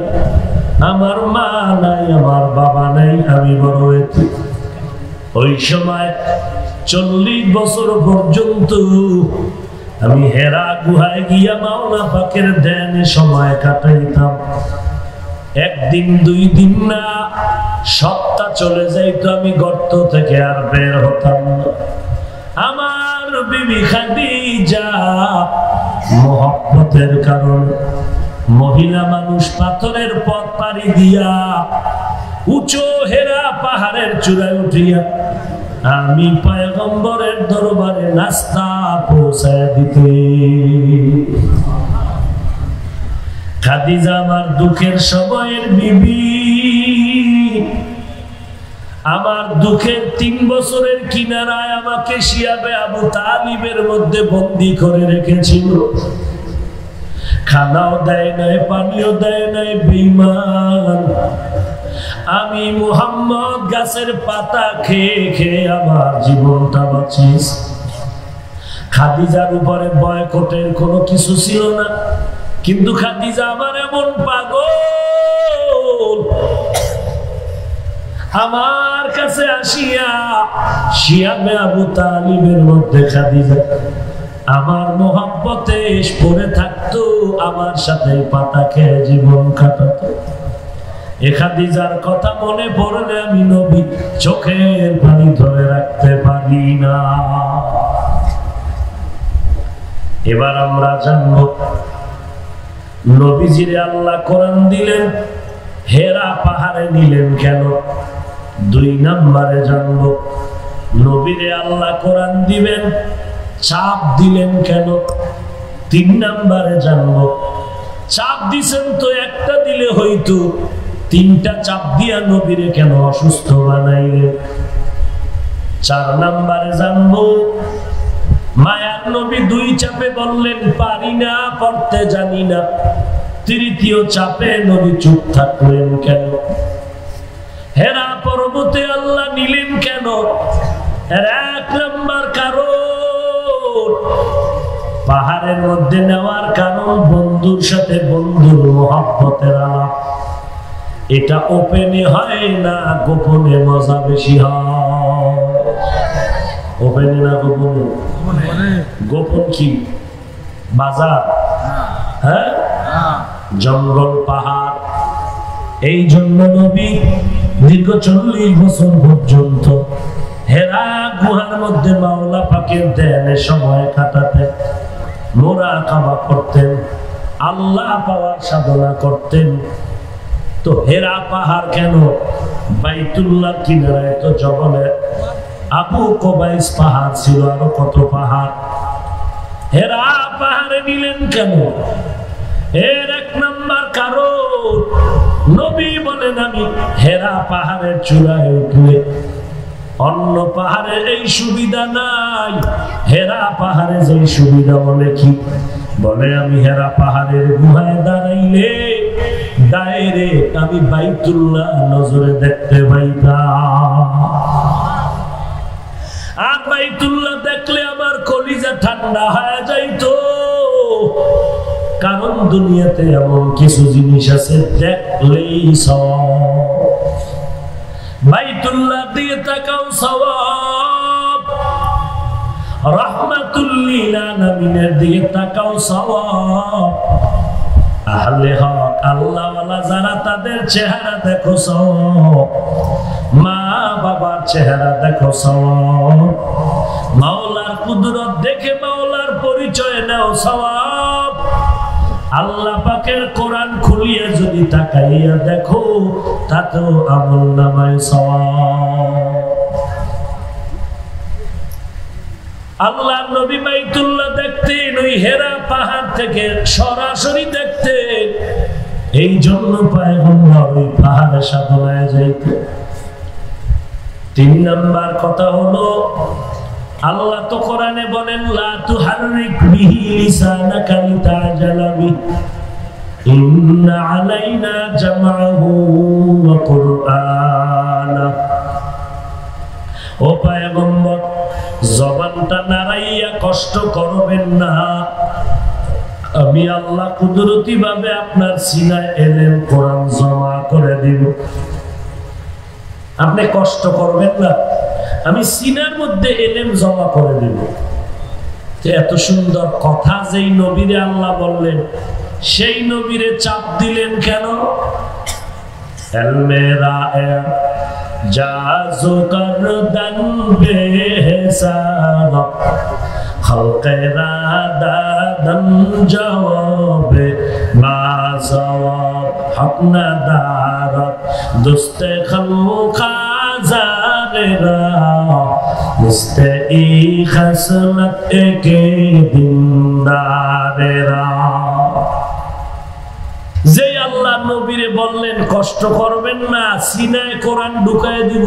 আমার মা নাই, আমার বাবা নাই, আমি বড় এতিম। ওই সময় 40 বছর পর্যন্ত আমি হেরা গুহায় গিয়া মাওলা পাকের ধ্যানে সময় কাটাইতাম। একদিন দুই দিন না, সপ্তাহ চলে যাইতো, আমি গর্ত থেকে আর বের হতাম না। আমার বিবি খাদিজা মোহব্বতের কারণে, মহিলা মানুষ পাথরের পথ পাড়ি দিয়া উঁচু হেরা পাহাড়ের চূড়ায় উঠিয়া আমি পয়গম্বরের দরবারে নাস্তা পৌঁছায় দিতে। খাদিজা আমার দুঃখের সময়ের বিবি, আমার দুঃখের 3 বছরের কিনারায় আমাকে শিয়াবে আবু তালিবের মধ্যে বন্দী করে রেখেছিল। খানাও দেয় নাই, পানিও দেয় নাই, বেঈমান। আমি মুহাম্মদ গাছের পাতা খেয়ে খেয়ে আমার জীবনটা বাঁচিয়েছি। খাদিজার উপরে বয়কটের কোনো কিছু ছিল না, কিন্তু খাদিজা আমার এমন পাগল, আমার কাছে আসিয়া শিয়াবে আবু তালিবের মধ্যে খাদিজা আমার মোহাব্বতে পড়ে থাকতো, আমার সাথে পাতা খেয়ে জীবন কাটাতো। এ খাদিজার কথা মনে পড়লে আমি নবী চোখের পানি ধরে রাখতে পারি না। এবার আমরা জানবো নবীজিরে আল্লাহ কোরআন দিলেন, হেরা পাহাড়ে নিলেন কেন। 2 নম্বরে জানবো নবীরে আল্লাহ কোরআন দিবেন, চাপ দিলেন কেন। 3 নম্বরে জানবো চাপ দিছেন তো একটা দিলে হইতো, 3টা চাপ দিয়া নবীরে কেন অসুস্থ বানাইলেন। 4 নম্বরে জানবো মায়ার নবী 2 চাপে বললেন পারি না, পড়তে জানি না। 3য় চাপে নবী চুপ থাকলেন কেন। হেরা পর্বতে আল্লাহ নিলেন কেন। 1 নম্বর কারণ, পাহাড়ের মধ্যে নেওয়ার কারণ বন্ধুর সাথে বন্ধুর মোহাব্বতের আলাপ। এটা ওপেনে হয় না, গোপনে মজা বেশি হয়। ওপেনে না গোপনে? গোপন কি? বাজার, হ্যাঁ, জঙ্গল, পাহাড়। এই জন্য নবী দীর্ঘ 40 বছর পর্যন্ত হেরা গুহার মধ্যে মাওলা পাকের ধ্যানে সময় কাটাতেন, মুরাকাবা করতেন, আল্লাহ পাওয়ার সাধনা করতেন। তো হেরা পাহাড় কেন? বাইতুল্লাহ কিনারায় তো জঙ্গলে আবু কুবাইস পাহাড় ছিল, আরো কত পাহাড়। হেরা পাহাড়ে নিলেন কেন? এর 1 নম্বর কারণ, নবী বলেন আমি হেরা পাহাড়ের চূড়ায় উঠলে অন্য পাহাড়ে এই সুবিধা নাই। হেরা পাহাড়ে যে সুবিধা বলে কি? বলে আমি হেরা পাহাড়ের গুহায় দাঁড়াইলে ডাইরেক্ট আমি বাইতুল্লাহ নজরে দেখতে পাইতাম। আর বাইতুল্লাহ দেখলে আমার কলিজা ঠান্ডা হয়ে যাইতো। কারণ দুনিয়াতে এমন কিছু জিনিস আছে দেখলেই সওয়াব। বাইতুল্লাহ দিয়ে তাকাও সওয়াব, রাহমাতুল লিল আলামিনের দিকে তাকাও সওয়াব। আহলে হক আল্লাহ ওয়ালা যারা তাদের চেহারা দেখো সওয়াব, মা বাবার চেহারা দেখো সওয়াব, মাওলার কুদরত দেখে মাওলার পরিচয় নাও সওয়াব। আল্লাহ পাকের কোরআন খুলিয়ে যদি তাকাইয়া দেখো তাতেও আমলনামায় সওয়াব। আল্লাহর নবী বাইতুল্লাহ দেখতেন ওই হেরা পাহাড় থেকে সরাসরি দেখতেন। এই জন্য পয়গম্বর ওই পাহাড়ে সাধনায় যাইতেন। 3 নম্বর কথা হলো আল্লাহ তো কোরআনে বলেন লা তুহাররিক বিহি লিসানাকা লিতাজালা বিহি ইন্না আলাইনা জামআহু ওয়া কুরআনা। ও পয়গম্বর জবানটা নাড়াইয়া কষ্ট করবেন না, আমি আল্লাহ কুদরতি ভাবে আপনার সিনায় এলেম কোরআন জমা করে দিব। আপনি কষ্ট করবেন না, আমি সিনার মধ্যে এলেম জমা করে দিব। এত সুন্দর কথা যেই নবীরে আল্লাহ বললেন, সেই নবীরে চাপ দিলেন কেন? मेरा जाज़ो करदन बेहिसाब खल्क़े रादादन जवाब बाज़वाब हक नदारत दुस्ते खलूक़ा ज़ारेरा मुस्ते ई खसलत के दिनदारेरा যে আল্লাহ নবীরে বললেন কষ্ট করবেন না, সিনায় কোরআন ঢুকায় দিব,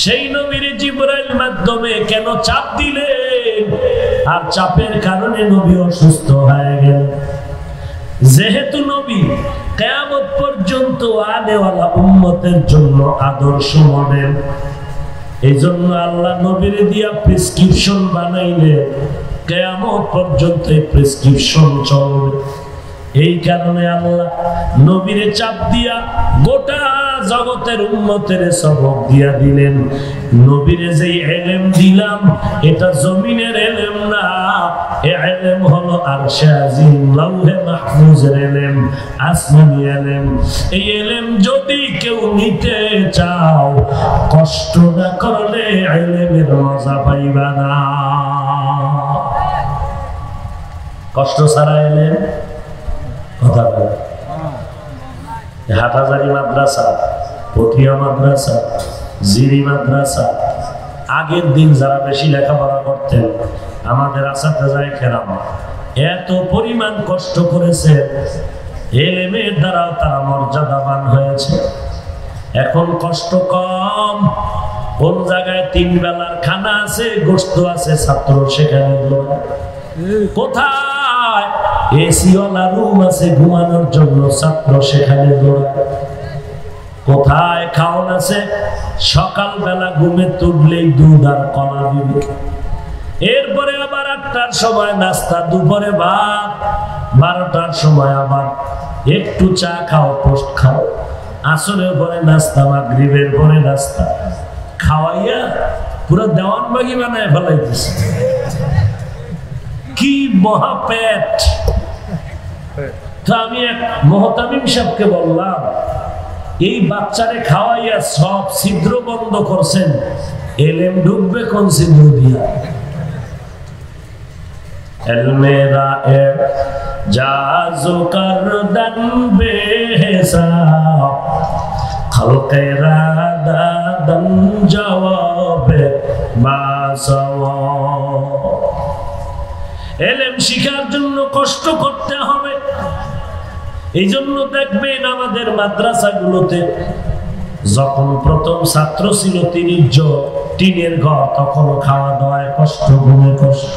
সেই নবীরে জিবরাইল মাধ্যমে কেন চাপ দিলেন? আর চাপের কারণে নবী অসুস্থ হয়ে গেল। যেহেতু নবী কিয়ামত পর্যন্ত আনেওয়ালা উম্মতের জন্য আদর্শ মডেল, এই জন্য আল্লাহ নবীরে দিয়া প্রেসক্রিপশন বানাইলে কিয়ামত পর্যন্ত এই প্রেসক্রিপশন চলবে। এই কারণে আল্লাহ নবীরে চাপ দিয়া গোটা জগতের উম্মতের সবক দিয়া দিলেন। নবীরে যেই ইলম দিলাম এটা জমিনের ইলম না, এই ইলম হলো আরশে আজিম লাউহে মাহফুজের ইলম, আসমানি ইলম। এই ইলম যদি কেউ নিতে চাও কষ্ট না করলে ইলমের মজা পাইবা না। কষ্ট ছাড়া ইলম কথা বলে। হাটাজারি মাদ্রাসা, পটিয়া মাদ্রাসা, জিরি মাদ্রাসা, আগের দিন যারা বেশি লেখাপড়া করতেন আমাদের আসাতেজায়ে কেরাম এত পরিমাণ কষ্ট করেছে, ইলমের দ্বারাও তারা মর্যাদাবান হয়েছে। এখন কষ্ট কম, কোন জায়গায় 3 বেলার খানা আছে, গোশত আছে, ছাত্র সেখানে কোথায় এসিওয়ালা রুম আছে ঘুমানোর জন্য, ছাত্র সেখানে দৌড়ায়। কোথায় খাওন আছে, সকালবেলা ঘুমে তুললেই দুধ আর কলা দিবে, এরপরে আবার 8টার সময় নাস্তা, দুপুরে ভাত, 12টার সময় আবার একটু চা খাও, পোস্ট খাও, আসরের পরে নাস্তা, মাগরিবের পরে নাস্তা, খাওয়াইয়া পুরো দেওয়ানবাগি বানায় ফেলাইতেছে। কি মহাপেট! তো আমি এক মুহতামিম সাহেবকে বললাম, এই বাচ্চারে খাওয়াইয়া সব ছিদ্র বন্ধ করছেন, এলেম ঢুকবে কোন ছিদ্র দিয়া? এলমেরা এ জাজো করদন বেহিসাব খলকে রাদাদন জওয়াবে বাসওয়াব। এলেম শিখার জন্য কষ্ট করতে হবে। এই জন্য দেখবেন আমাদের মাদ্রাসাগুলোতে যখন প্রথম ছাত্র ছিল টিনের ঘর, তখন খাওয়া দাওয়ায় কষ্ট, ঘুমে কষ্ট।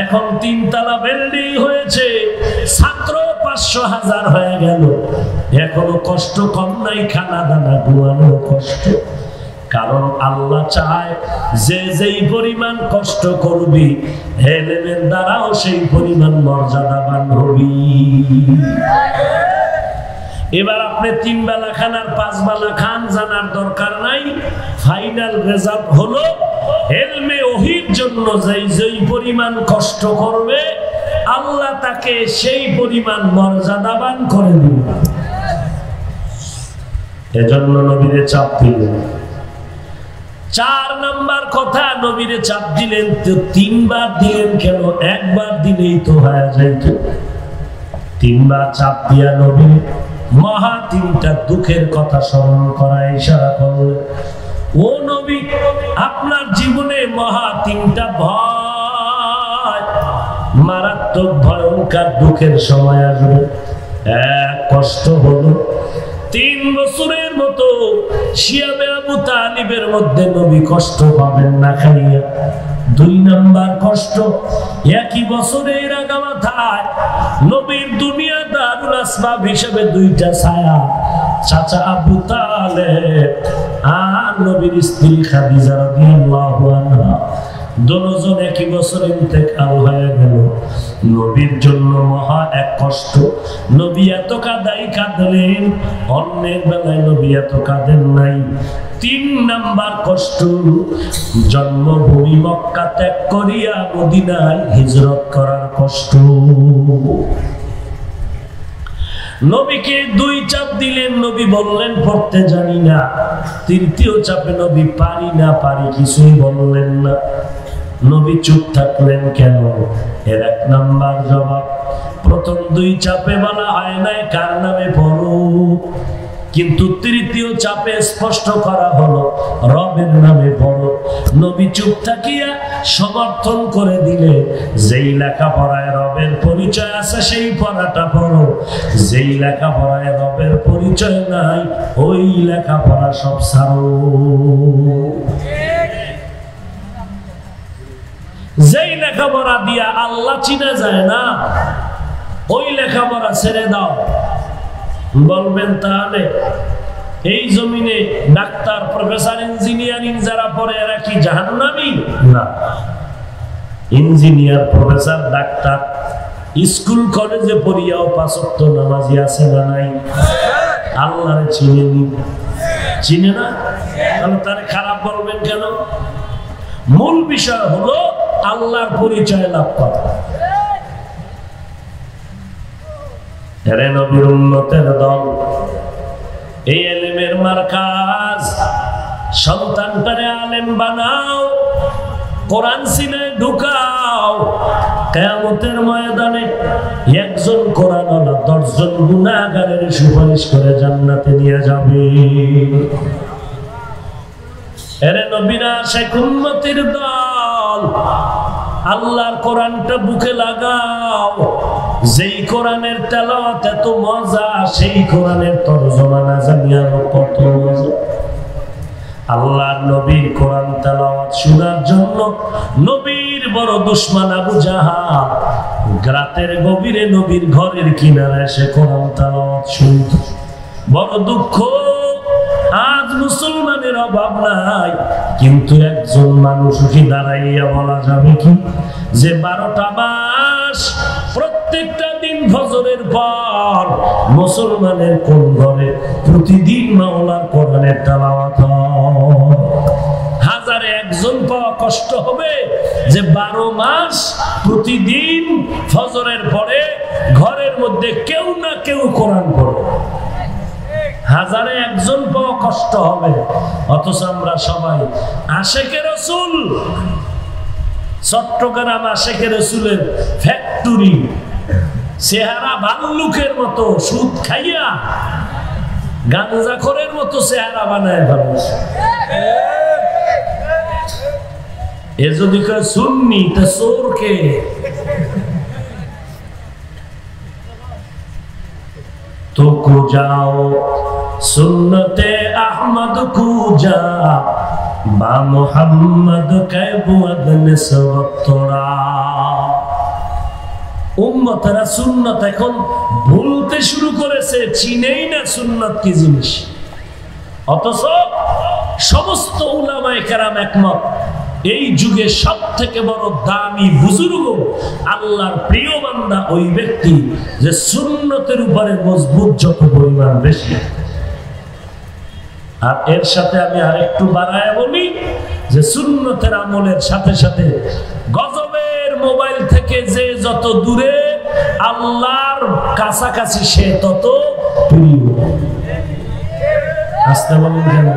এখন 3 তলা বিল্ডিং হয়েছে, ছাত্র 500,000 হয়ে গেল, এখনো কষ্ট কম নাই, খানা দানা ঘুমানো কষ্ট। কারণ আল্লাহ চায় যে যেই পরিমাণ কষ্ট করবি ইলমের দ্বারাও সেই পরিমাণ মর্যাদাবান হবি। এবার আপনি 3 বেলা খান আর 5 বেলা খান, জানার দরকার নাই। ফাইনাল রেজাল্ট হলো ইলমে ওহীর জন্য যেই পরিমাণ কষ্ট করবে আল্লাহ তাকে সেই পরিমাণ মর্যাদাবান করে দিবেন। এজন্য নবীরে চাপ দিলেন। 4 নাম্বার কথা, নবীরে চাপ দিলেন তো 3 বার দিলেন কেন? একবার দিলেই তো হয়ে যাইত। 3 বার চাপ দিয়া নবী মহা 3টা দুঃখের কথা স্মরণ করা ইশারা করলেন। ও নবী, আপনার জীবনে মহা 3টা ভয়, মারাত্মক ভয়ঙ্কর দুঃখের সময় আসবে। এক, কষ্ট হলো 3 বছরের মতো শিয়াবে আবু তালিবের মধ্যে নবী কষ্ট পাবেন না খাইয়া। 2 নাম্বার কষ্ট, একই বছরের আগামাথায় নবীর দুনিয়া দারুল আসবাব হিসেবে 2টা ছায়া, চাচা আবু তালেব আর নবীর স্ত্রী খাদিজা রাদিয়াল্লাহু আনহা, দুজন একই বছর ইন্তেকাল হয়ে গেল। নবীর জন্য মহা এক কষ্ট। নবী এত কাদাই কাঁদলেন, অন্যের বেলায় নবী এত কাঁদেন নাই। 3 নাম্বার কষ্ট, জন্মভূমি মক্কা ত্যাগ করিয়া মদিনায় হিজরত করার কষ্ট। নবীকে 2 চাপ দিলেন, নবী বললেন পড়তে জানি না। 3য় চাপে নবী পারি না পারি কিছুই বললেন না। নবী চুপ থাকলেন কেন? এর 1 নাম্বার জবাব, প্রথম 2 চাপে বলা হয় নাই কার নামে পড়ো, কিন্তু 3য় চাপে স্পষ্ট করা হলো রবের নামে পড়ো। নবী চুপ থাকিয়া সমর্থন করে দিলে, যেই লেখাপড়ায় রবের পরিচয় আছে সেই পড়াটা পড়ো, যেই লেখাপড়ায় রবের পরিচয় নাই ওই লেখাপড়া সব ছাড়ো। যেই লেখাপড়া দিয়া আল্লাহ চিনা যায় না ওই লেখাপড়া ছেড়ে দাও। বলবেন তাহলে এই জমিনে ডাক্তার, প্রফেসর, ইঞ্জিনিয়ারিং যারা পড়ে এরা কি জাহান্নামী? না, ইঞ্জিনিয়ার, প্রফেসর, ডাক্তার স্কুল কলেজে পড়িয়াও 5 ওয়াক্ত নামাজি আছে না নাই? আল্লাহরে চিনে নি, চিনে না? তাহলে তারে খারাপ বলবেন কেন? মূল বিষয় হলো আল্লাহর পরিচয় লাভ করা। এরে নবীর উম্মতের দল, এই ইলমের মার্কাজ, সন্তানটারে আলেম বানাও, কোরআন সিনে ঢুকাও। কিয়ামতের ময়দানে একজন কোরআনওয়ালা 10 জন গুনাহগারের সুপারিশ করে জান্নাতে নিয়ে যাবে। এরে নবীরা শেখ উম্মতের দল, আল্লাহর কোরআনটা বুকে লাগাও। যেই কোরআনের তেলাওয়াত এত মজা, সেই কোরআনের তরজমা না জানিয়া কত মজা। আল্লাহর নবীর কোরআন তেলাওয়াত শোনার জন্য নবীর বড় দুশমন আবু জাহাল রাতের গভীরে নবীর ঘরের কিনারে এসে কোরআন তেলাওয়াত শুনত। বড় দুঃখ, আজ মুসলমানের অভাব নাই, কিন্তু একজন মানুষ কি দাঁড়াইয়া বলা যাবে কি যে 12টা মাস প্রত্যেকটা দিন ফজরের পর মুসলমানের কোন ঘরে প্রতিদিন মাওলার কোরআনের তেলাওয়াত হয়? হাজারে একজন পাওয়া কষ্ট হবে যে 12 মাস প্রতিদিন ফজরের পরে ঘরের মধ্যে কেউ না কেউ কোরআন পড়ে। হাজারে একজন পাওয়া কষ্ট হবে। অথচ আমরা সবাই আশেকে রাসূল, চট্টগ্রাম আশেকে রাসূলের ফ্যাক্টরি, চেহারা ভাল্লুকের মতো সুদ খাইয়া গাঞ্জাখোরের মতো চেহারা বানায় ফেলেছে। এ যদি কেউ সুন্নি তা চোরকে। তো কো যাও সুন্নতে আহমদ কুজা বা মুহাম্মদ কে বুয়াদ নিসবতরা। উম্মতরা সুন্নত এখন ভুলতে শুরু করেছে, চিনেই না সুন্নত কি জিনিস। অথচ সমস্ত উলামায়ে কেরাম একমত, এই যুগে সবথেকে বড় দামি বুজুর্গ, আল্লাহর প্রিয় বান্দা ওই ব্যক্তি যে সুন্নতের উপরে মজবুত যত পরিমাণ বেশি। আর এর সাথে আমি আরেকটু বাড়ায় বলি যে সুন্নতের আমলের সাথে সাথে গজবের মোবাইল থেকে যে যত দূরে, আল্লাহর কাছাকাছি সে তত প্রিয়। আসতে বলেন কেন?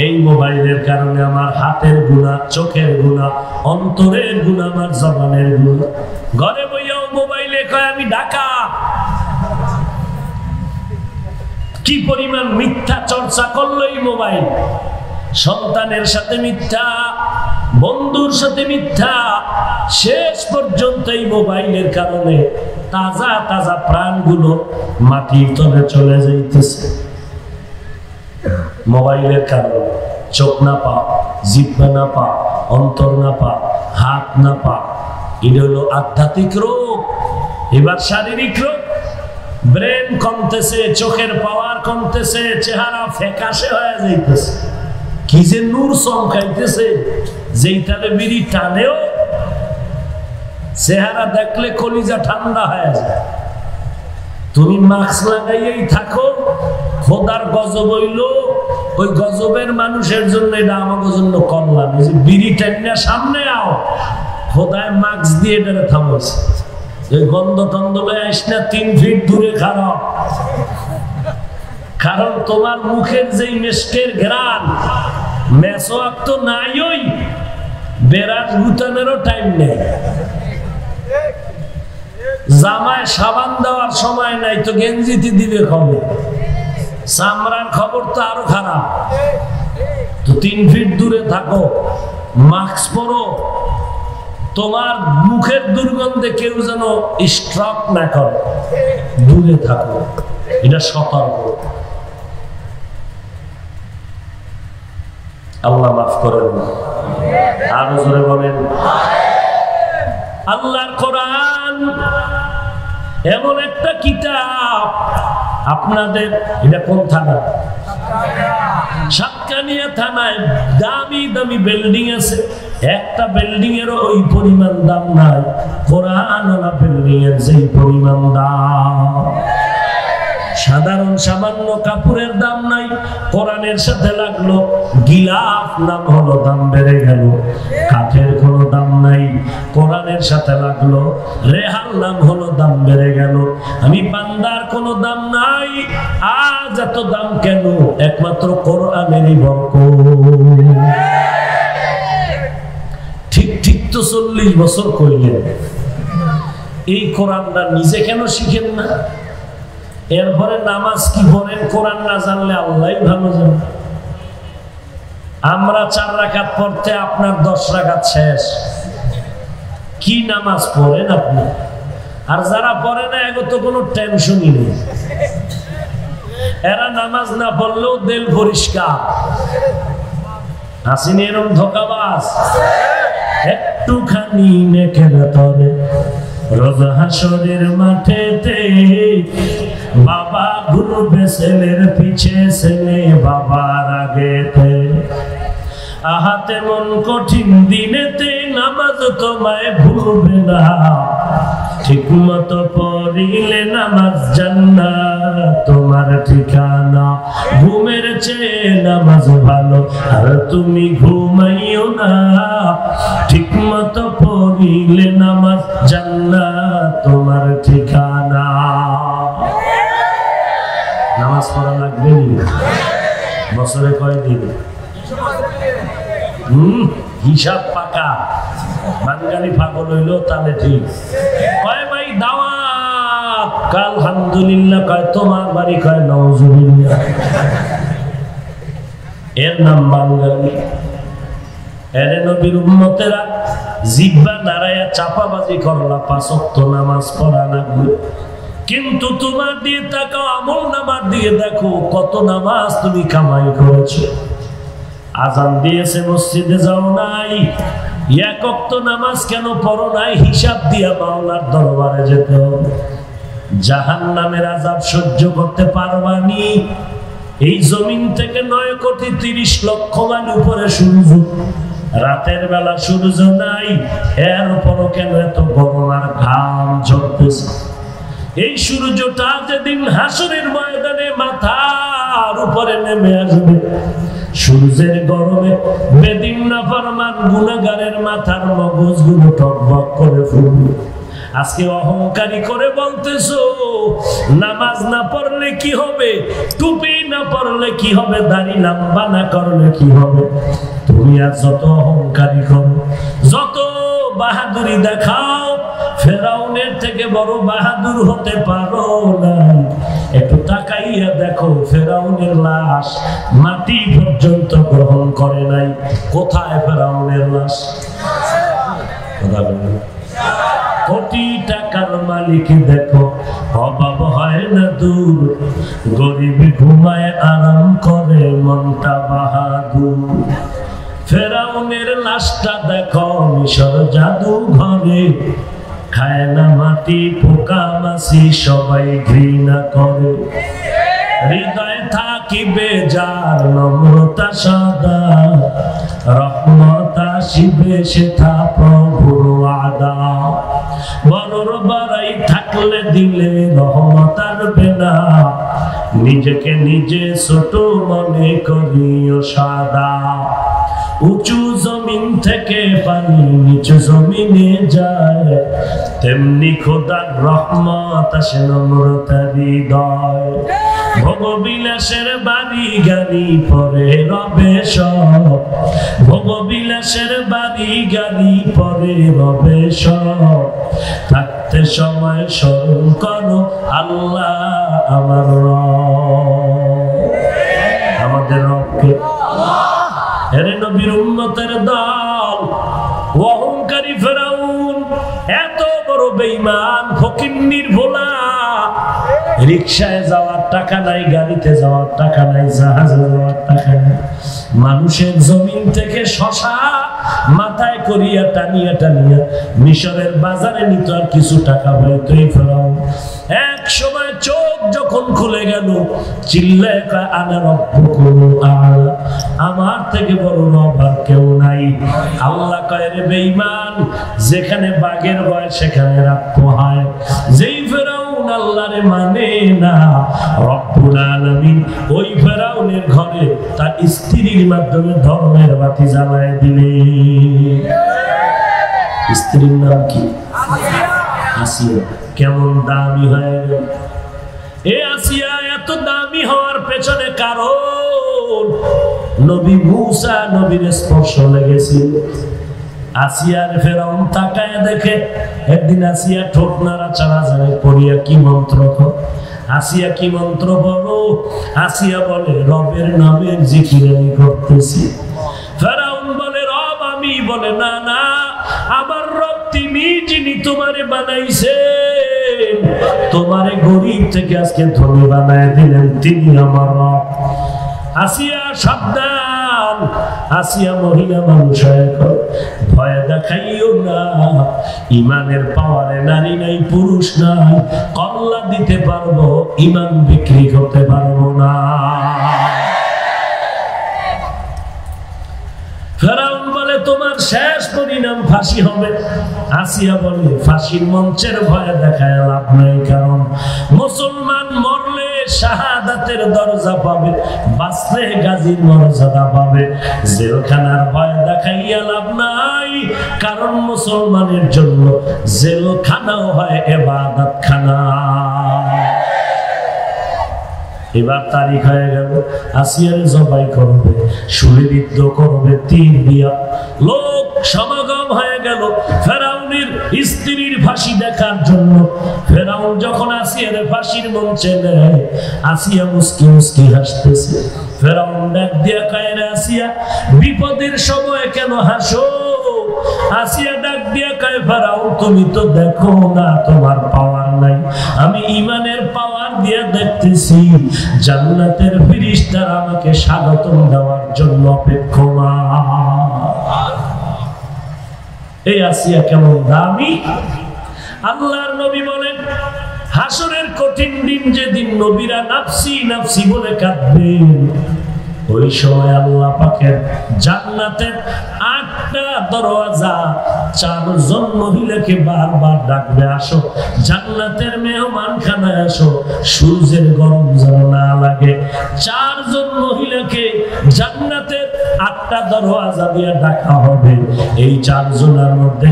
এই মোবাইলের কারণে আমার হাতের গুনাহ, চোখের গুনাহ, অন্তরের গুনাহ, আমার জবানের গুনাহ। ঘরে বইয়াও মোবাইলে কয় আমি ডাকাত। কি পরিমাণ মিথ্যা চর্চা করলো এই মোবাইল। সন্তানের সাথে মিথ্যা, বন্ধুর সাথে মিথ্যা, শেষ পর্যন্ত এই মোবাইলের কারণে তাজা তাজা প্রাণগুলো মাটির তলে চলে যাইতেছে। মোবাইলের কারণে চোখ না পা, জিহ্বা না পা, অন্তর না পা, হাত না পা। এটা হলো আধ্যাত্মিক রোগ। এবার শারীরিক রোগ, ব্রেন কমতেছে, চোখের পাওয়ার কমতেছে, চেহারা ফ্যাকাশে হয়ে যাইতেছে। কি যে নূর চমকাইতেছে, যেইটাতে বিড়ি টানেও চেহারা দেখলে কলিজা ঠান্ডা হয়ে যায়। তুমি মাস্ক লাগাইয়েই থাকো, খোদার গজব হইল, ওই গজবের মানুষের জন্য এটা আমাদের জন্য কল্যাণ। বিড়ি টাইনা সামনে আও, খোদায় মাস্ক দিয়ে এটা থামাইছে। এই গন্ধ টন্ধ লয়ে আইস না, 3 ফিট দূরে খারাপ। কারণ তোমার মুখের যেই মেশকের ঘ্রাণ, মেসওয়াক তো নাই, ওই বেরাত গুতানেরও টাইম নেই, জামায় সাবান দেওয়ার সময় নাই, তো গেঞ্জিতে দিবে খবর, চামড়ার খবর তো আরো খারাপ। তো 3 ফিট দূরে থাকো, মাস্ক পরো, তোমার মুখের দুর্গন্ধে কেউ যেন স্ট্রোক না করে, দূরে থাকো, এটা সতর্ক। আল্লাহ মাফ করেন, আরো জোরে বলেন। আল্লাহর কোরআন এমন একটা কিতাব, আপনাদের এটা কোন থানা? সাতকানিয়া থানায় দামি দামি বিল্ডিং আছে, একটা বিল্ডিং এর ওই পরিমাণ দাম নাই কোরআনওয়ালা বিল্ডিং এর যেই পরিমাণ দাম। সাধারণ সামান্য কাপড়ের দাম নাই, কোরআনের সাথে লাগলো গিলাফ নাম হলো, দাম বেড়ে গেল। কাঠের কোনো দাম নাই, কোরআনের সাথে লাগলো রেহাল নাম হলো, দাম বেড়ে গেল। আমি বান্দার কোনো দাম নাই, আজ এত দাম কেন? একমাত্র কোরআনেরই বরকত। ঠিক ঠিক তো 40 বছর কইলেন, এই কোরআনটা নিজে কেন শিখেন না? এরপরে নামাজ কি পড়েন, কোরআন না জানলে আল্লাহই ভালো জানে। আমরা 4 রাকাত পড়তে আপনার 10 রাকাত শেষ। কি নামাজ পড়েন আপনি? আর যারা পড়ে না, এগো তো কোনো টেনশনই নেই, এরা নামাজ না পড়লেও দিল পরিষ্কার। আসেনি এরকম ধোঁকাবাজ? একটুখানি নেকের তরে রোজ হাসরের মাঠেতে বাবা ঘুরবে ছেলের পিছে, ছেলে বাবার আগেতে। আহাতে মন কঠিন দিনেতে নামাজ তোমায় ভুলবে না, ঠিক মতো পড়িলে নামাজ জান্নাত তোমার ঠিকানা। ঘুমের চেয়ে নামাজ ভালো, আর তুমি ঘুমাইও না, ঠিক মতো পড়িলে নামাজ জান্নাত তোমার ঠিকানা। নামাজ পড়া লাগবে, বছরে কয়দিন? হিসাব পাকা, বাঙালি পাগল হইলো তাহলে ঠিক। কয় ভাই দাওয়াত, আলহামদুলিল্লাহ কয়, তোমার বাড়ি কয় নাউজুবিল্লাহ। এর নাম বাঙালি। এরে নবীর উম্মতেরা জিহ্বা নাড়ায়া চাপাবাজি করলা, 5 ওয়াক্ত নামাজ পড়া লাগবে। কিন্তু তোমার দিয়ে তাকাও, আমল নামার দিয়ে দেখো কত নামাজ তুমি কামাই করেছো। আজান দিয়েছে, মসজিদে যাও নাই, 1 ওয়াক্ত নামাজ কেন পড়ো নাই? হিসাব দিয়া মাওলার দরবারে যেতে হবে। জাহান্নামের আযাব সহ্য করতে পারবানি? এই জমিন থেকে 9 কোটি 30 লক্ষ মাইল উপরে সূর্য, রাতের বেলা সূর্য নাই, এর উপরও কেন এত গরম আর ঘাম ঝরতেছে? এই সূর্যটা যেদিন হাসরের ময়দানে মাথার উপরে নেমে আসবে, সূর্যের গরমে বেদিন নাফরমান গুনাহগারের মাথার মগজগুলো টকবক করে ফুলবে। আজকে অহংকারী করে বলতেছো নামাজ না পড়লে কি হবে, টুপি না পড়লে কি হবে, দাড়ি লম্বা না করলে কি হবে। তুমি আর যত অহংকারী করো, যত বাহাদুরি দেখাও, ফেরাউনের থেকে বড় বাহাদুর হতে পারো না। একটু তাকাইয়া দেখো, ফেরাউনের লাশ মাটি পর্যন্ত গ্রহণ করে নাই। কোথায় ফেরাউনের লাশ? কোটি টাকার মালিক দেখো, অভাব হয় না দূর, গরিব ঘুমায় আরাম করে মনটা বাহাদুর। ফেরাউনের লাশটা দেখো মিশর জাদু ঘরে, খায় না মাটি পোকা মাছি সবাই ঘৃণা করে। হৃদয় থাকিবে যার নম্রতা সদা, রহমত আসিবে সেথা প্রভুর ওয়াদা। বড়র বাড়াই থাকলে দিলে রহমত আসবে না, নিজেকে নিজে ছোট মনে করিও সাদা। উঁচু জমিন থেকে পানি নিচু জমিনে যায়, তেমনি খোদার রহমত আসে নম্রতার হৃদয়। ভোগবিলাসের বাড়ি গাড়ি পরে রবে সব, ভোগবিলাসের বাড়ি গাড়ি পরে রবে সব, থাকতে সময় স্মরণ করো আল্লাহ আমার রব। আমাদের রবকে এর নবীর উম্মতের দল অহংকারী ফেরাউন, এত বড় বেঈমান ফকিন্নির ভোলা, রিকশায় যাওয়ার টাকা নাই, গাড়িতে যাওয়ার টাকা নাই, জাহাজে যাওয়ার টাকা নাই, মানুষের জমিন থেকে শশা মাথায় করিয়া টানিয়া টানিয়া মিশরের বাজারে নিত, আর কিছু টাকা পাইতো এই ফেরাউন। এক সময় চোখ যখন খুলে গেল, চিল্লায় কয় আনা রব্বুকুল আ'লা, আমার থেকে বড় রব আর কেউ নাই। আল্লাহ কয় রে বেঈমান, যেখানে বাঘের ভয় সেখানে রাত পোহায়। যেই ফেরাউন আল্লাহরে মানে না, রব্বুল আলামিন ওই ফেরাউনের ঘরে তার স্ত্রীর মাধ্যমে ধর্মের বাতি জ্বালায় দিলে। স্ত্রীর নাম কি? আসিয়া। কেমন দামি হয়ে গেল এ আসিয়া! এত দামি হওয়ার পেছনে কারণ নবী মুসা নবীর স্পর্শ লেগেছিল। আসিয়ার ফেরাউন তাকায় দেখে, একদিন আসিয়া ঠোঁট নাড়াচাড়া জানে পড়িয়া কি মন্ত্র। আসিয়া কি মন্ত্র বলো? আসিয়া বলে রবের নামের জিকির আমি করতেছি। ফেরাউন বলে রব আমি? বলে না না, আমার রব তিনি যিনি তোমারে বানাইছেন, তোমারে গরিব থেকে আজকে ধনী বানায় দিলেন, তিনি আমার রব। আসিয়া সাবধান, আসিয়া মহিলা মানুষ, ভয় দেখাইও না। ইমানের পাওয়ারে নারী নাই পুরুষ নাই, কল্লা দিতে পারবো, ইমান বিক্রি করতে পারবো না। ফেরাউন বলে তোমার শেষ পরিণাম ফাঁসি হবে। আসিয়া বলে ফাঁসির মঞ্চের ভয় দেখায় লাভ নাই, কারণ মুসলমান মরলে শাহাদাতের দরজা পাবে, বাঁচলে গাজীর মর্যাদা পাবে। জেলখানার ভয় দেখাইয়া লাভ নাই, কারণ মুসলমানের জন্য জেলখানাও হয় ইবাদত খানা। এবার তারিখ হয়ে গেল, আসিয়ার জবাই করবে, শুলিবিদ্ধ করবে তীর দিয়া। লোক সমাগম হয়ে গেল ফেরাউনের স্ত্রীর ফাঁসি দেখার জন্য। ফেরাউন যখন আসিয়ার ফাঁসির মঞ্চে নেয়, আসিয়া মুস্কি মুস্কি হাসতেছে। ফেরাউন ডাক দিয়া কয়, আসিয়া বিপদের সময় কেন হাসো? আসিয়া ডাক দিয়া কয়, ফেরাউন তুমি তো দেখো না তোমার পাওয়ার নাই, আমি ইমানের পাওয়ার দিয়া দেখতেছি। জান্নাতের ফেরেশতারা আমাকে স্বাগতম দেওয়ার জন্য অপেক্ষমান। এই আসিয়া কেমন দামি! আল্লাহর নবী বলেন, হাসরের কঠিন দিন, যেদিন নবীরা নাফসি নাফসি বলে কাঁদবেন, ওই সময় আল্লাহ পাকের জান্নাতের 8টা দরওয়াজা 4 জন মহিলাকে বারবার ডাকবে, আসো জান্নাতের মেহমানখানায় আসো, সূর্যের গরম যেন না লাগে। 4 জন মহিলাকে জান্নাতের 8টা দরওয়াজা দিয়ে ডাকা হবে। এই 4 জনের মধ্যে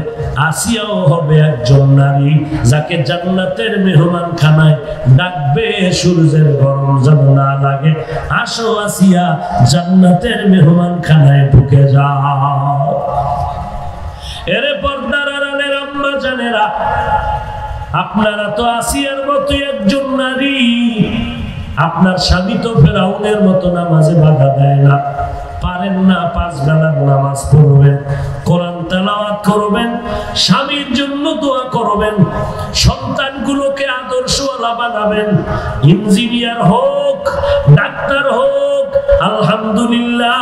আসিয়াও হবে একজন নারী, যাকে জান্নাতের মেহমানখানায় ডাকবে, সূর্যের গরম যেন না লাগে। আসো আসিয়া, জান্নাতের মেহমানখানায় ঢুকে যাও। এরে পর্দার আড়ালের আম্মা জানেরা, আপনারা তো আসিয়ার মতো একজন নারী। আপনার স্বামী তো ফেরাউনের মতো নামাজে বাধা দেয় না, পারেন না 5 বেলার নামাজ পড়বেন, কোরআন তেলাওয়াত করবেন, স্বামীর জন্য দোয়া করবেন, সন্তানগুলোকে আদর্শওয়ালা বানাবেন। ইঞ্জিনিয়ার হোক, ডাক্তার হোক, আলহামদুলিল্লাহ,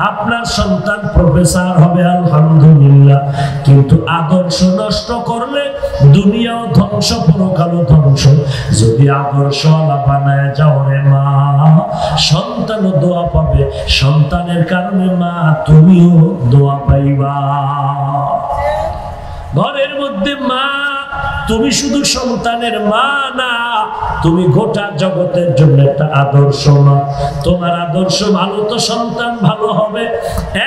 আপনার সন্তান প্রফেসর হবে, আলহামদুলিল্লাহ। কিন্তু আদর্শ নষ্ট করলে দুনিয়াও ধ্বংস, পরকালও ধ্বংস। যদি আদর্শওয়ালা বানায় যাও রে মা, সন্তানও দোয়া পাবে, সন্তানের কারণে মা তুমিও দোয়া পাইবা। ঘরের মধ্যে মা, তুমি শুধু সন্তানের মা না, তুমি গোটা জগতের জন্য একটা আদর্শ মা। তোমার আদর্শ ভালো তো সন্তান ভালো হবে।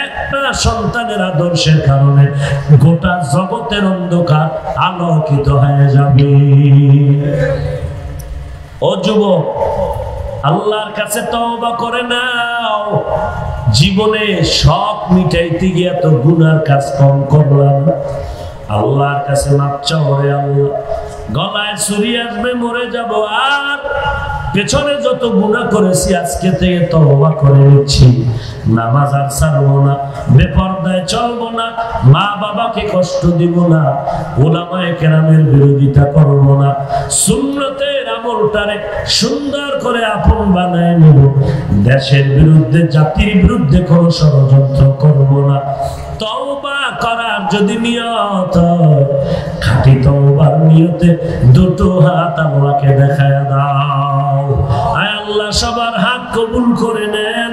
একটা সন্তানের আদর্শের কারণে গোটা জগতের অন্ধকার আলোকিত হয়ে যাবে। ও যুবক, আল্লাহর কাছে তওবা করে নাও। জীবনে শখ মিটাইতে গিয়ে তো গুনার কাজ কম করলাম। আল্লাহর কাছে মাপ চাও রে আল্লাহ। গলায় ছুরি আসবে, মরে যাব, আর পেছনে যত গুনাহ করেছি আজকে থেকে তওবা করে নিচ্ছি। নামাজ আর ছাড়বো না, বেপরদায় চলবো না, মা বাবাকে কষ্ট দিব না, উলামায়ে কেরামের বিরোধিতা করব না, সুন্নতের আমলটারে সুন্দর করে আপন বানায় নেব। দেশের বিরুদ্ধে, জাতির বিরুদ্ধে কোনো ষড়যন্ত্র করব না। তওবা করার যদি নিয়ত, খাঁটি তওবার নিয়তে দুটো হাত আল্লাহকে দেখায় দাও। আয় আল্লাহ, সবার হাত কবুল করে নেন,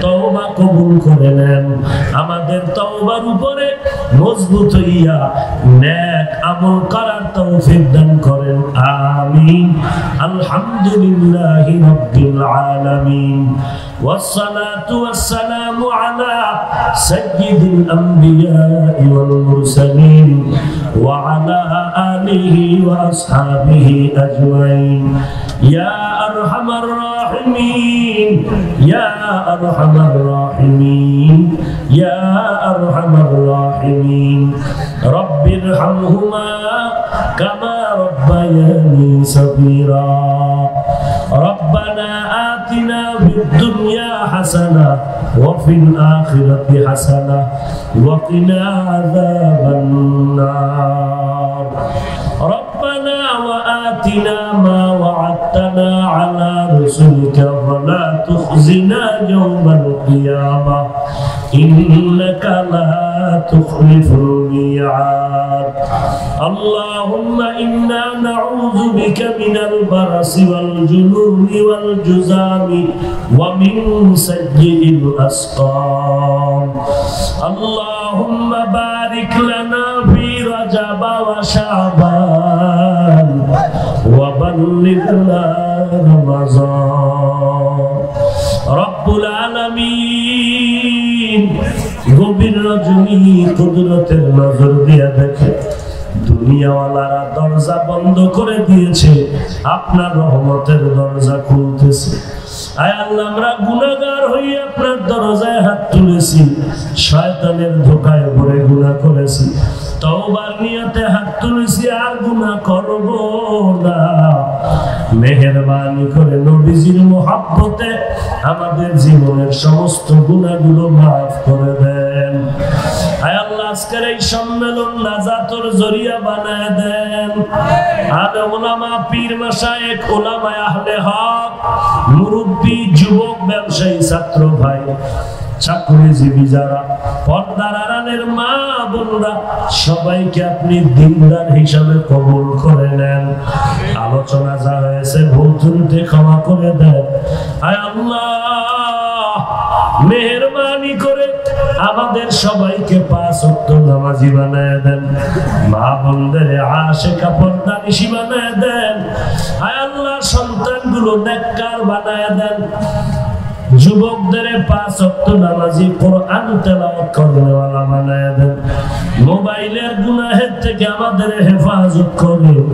তওবা কবুল করে নেন। আমাদের তওবার উপরে মজবুত হইয়া নেক আমল করার তৌফিক দান করেন, আমিন। আলহামদুলিল্লাহি রাব্বিল আলামিন, ওয়াসসালাতু ওয়াসসালামু আলা সাইয়্যিদিল আম্বিয়া'i ওয়াল মুরসালিন ওয়া আলা আলিহি ওয়া আসহাবিহি আজমাইন। ইয়া আরহামার রাহিমিন, ইয়া আরহামার রাহিমিন, ইয়া আরহামার রাহিমিন। রব্বিরহামহুমা কামা রব্বায়ানি সগীরা। রব্বানা আতিনা ফিদ দুনিয়া হাসানা ওয়া ফিল আখিরাতি হাসানা ওয়া কিনা আযাবান নার। ربنا وآتنا ما وعدتنا على رسلك ولا تخزنا يوم القيامة إنك لا تخلف الميعاد. اللهم إنا نعوذ بك من البرص والجنون والجذام ومن سيء الأسقام. اللهم بارك لنا في رجب وشعبان وبلغنا رمضان. رب العالمين গভীর রজনী কুদরতের নজর দিয়ে দেখে দুনিয়াওয়ালারা দরজা বন্ধ করে দিয়েছে, আপনার রহমতের দরজা খুলতেছে। আয় আল্লাহ, আমরা গুনাহগার হয়ে আপনার দরজায় হাত তুলেছি, শয়তানের ধোঁকায় পড়ে গুনাহ করেছি, তওবার নিয়তে হাত তুলেছি, আর গুনাহ করব না। মেহেরবানি করে নবীজির মুহাব্বতে আমাদের জীবনের সমস্ত গুনাহগুলো মাফ করে দেন। আয় আল্লাহ, আজকের এই সম্মেলন নাজাতের জরিয়া বানায় দেন। আর উলামা, পীর, মাশায়েখ, উলামায়ে আহলে হক, মুরব্বি, যুবক, ব্যবসায়ী, ছাত্র ভাই, চাকরিজীবী যারা, পর্দার আড়ালের মা বোনরা, সবাইকে আপনি দিনদার হিসাবে কবুল করে নেন। আলোচনা যা হয়েছে ভুল ত্রুটি ক্ষমা করে দেন। আয় আল্লাহ, মেহেরবানি করে আমাদের সবাইকে 5 ওয়াক্ত নামাজি বানায় দেন, মা বোনদের আশিকা পর্দানিশী বানায় দেন। আয় আল্লাহ, সন্তানগুলো নেককার বানায় দেন, যুবকদের 5 ওয়াক্ত নামাজি কোরআন তেলাওয়াত করনেওয়ালা বানায় দেন। মোবাইলের গুনাহের থেকে আমাদের হেফাজত করুন,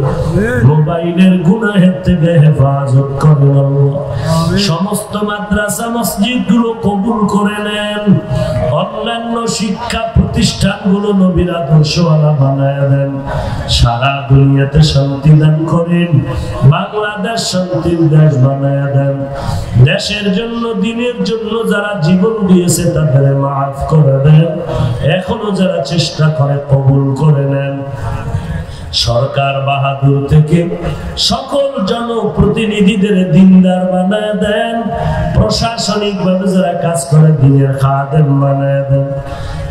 মোবাইলের গুনাহের থেকে হেফাজত করুন আল্লাহ। সমস্ত মাদ্রাসা মসজিদ গুলো কবুল করে নেন, অন্যান্য শিক্ষা প্রতিষ্ঠানগুলো নবীর আদর্শওয়ালা বানায় দেন। সারা দুনিয়াতে শান্তি দান করেন, বাংলাদেশ শান্তির দেশ বানায় দেন। দেশের জন্য, দিনের জন্য যারা জীবন দিয়েছে তাদের মাফ করে দেন, এখনো যারা চেষ্টা করে কবুল করে নেন। সরকার বাহাদুর থেকে সকল জনপ্রতিনিধিদের দিনদার বানায় দেন, প্রশাসনিক ভাবে যারা কাজ করে দিনের খাদেম বানায় দেন।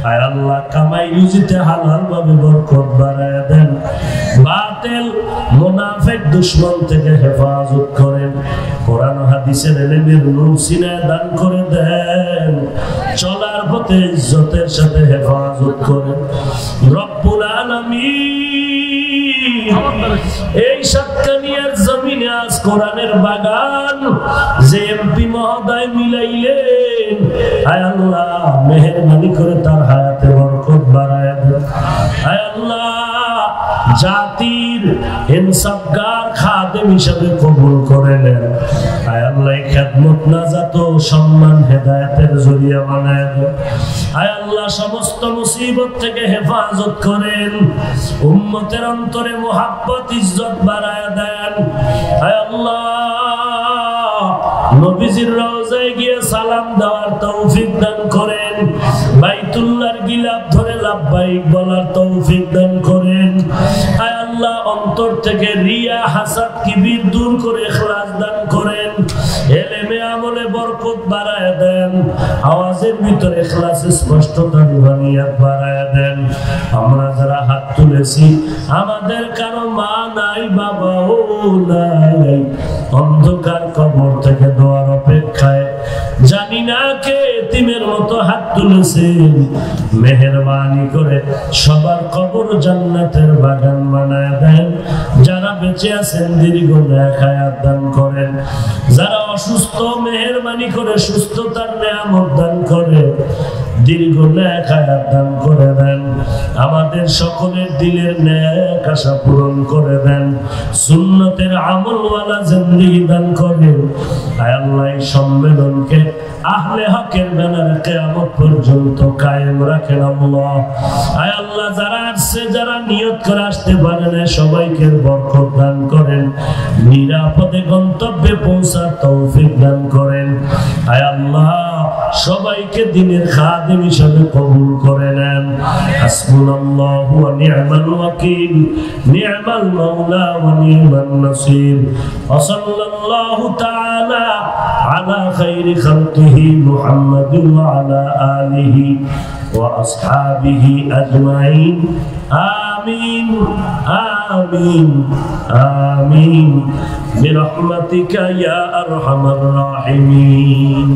আয় আল্লাহ, কামাই রুজিতে হালাল ভাবে বরকত বাড়ায় দেন, বাতিল মুনাফিক দুশমন থেকে হেফাজত করেন, কোরআন হাদিসের ইলমের নূর সিনায় দান করে দেন, চলার পথে ইজ্জতের সাথে হেফাজত করেন। রব্বুল আলামিন, এই সাতকানিয়ার জমিনে আজ কোরআনের বাগান যে এমপি মহোদয় মিলাইলেন, আয় আল্লাহ মেহেরবানি করে তার হায়াতে বরকত বাড়ায় দেন। আয় আল্লাহ জাতির ইনসাফগার খাদেম হিসাবে কবুল করে নেন। আয় আল্লাহ খেদমত নাজাত ও সম্মান হেদায়েতের জরিয়া বানায় দেন। আয় আল্লাহ সমস্ত মুসিবত থেকে হেফাজত করেন, উম্মতের অন্তরে মুহাব্বত ইজ্জত বাড়ায় দেন। আয় আল্লাহ নবীজির রওজায় গিয়ে সালাম দেওয়ার তৌফিক দান করেন, বাইতুল্লাহর গিলাফ ধরে লাব্বাইক বলার তৌফিক দান করেন। আয় আল্লাহ অন্তর থেকে রিয়া হাসাদ কিবির দূর করে ইখলাস দান করেন, ইলমে আমলে বরকত বাড়ায় দেন, আওয়াজের ভিতরে ইখলাস স্পষ্টতা রুহানিয়াত বাড়ায় দেন। আমরা যারা হাত তুলেছি আমাদের কারো মা নাই বাবাও নাই, অন্ধকার কবর থেকে দোয়ার অপেক্ষায়, জানি না কে এতিমের মতো হাত তুলেছেন, মেহেরবানি করে সবার কবর জান্নাতের বাগান বানায় দেন। যারা বেঁচে আছেন দীর্ঘ নেক হায়াত দান করেন, যারা অসুস্থ মেহেরবানি করে সুস্থতার নেয়ামত দান করে, দীর্ঘ নেক হায়াত দান করে দেন। আমাদের সকলের দিলের নেক আশা পূরণ করে দেন, সুন্নতের আমলওয়ালা জিন্দেগি দান করেন। আয় আল্লাহ এই সম্মেলনকে আহলে হকের ব্যানারে কিয়ামত পর্যন্ত কায়েম রাখেন আল্লাহ। আয় আল্লাহ যারা আসছে, যারা নিয়ত করে আসতে পারে না, সবাইকে বরকত দান করেন, নিরাপদে গন্তব্যে পৌঁছার তৌফিক দান করেন। আয় আল্লাহ সবাইকে দ্বীনের খাদেম হিসেবে কবুল করে নেন। হাসবুনাল্লাহু ওয়া নি'মাল ওয়াকিল, নি'মাল মাওলা ওয়া নি'মান নাসির। ওয়া সাল্লাল্লাহু তাআলা আলা খাইরি খালকিহি মুহাম্মাদিন ওয়া আলা আলিহি ওয়া আসহাবিহি আজমাইন। আমিন আমিন আমিন বিরহমাতিকা ইয়া আরহামার রাহিমিন।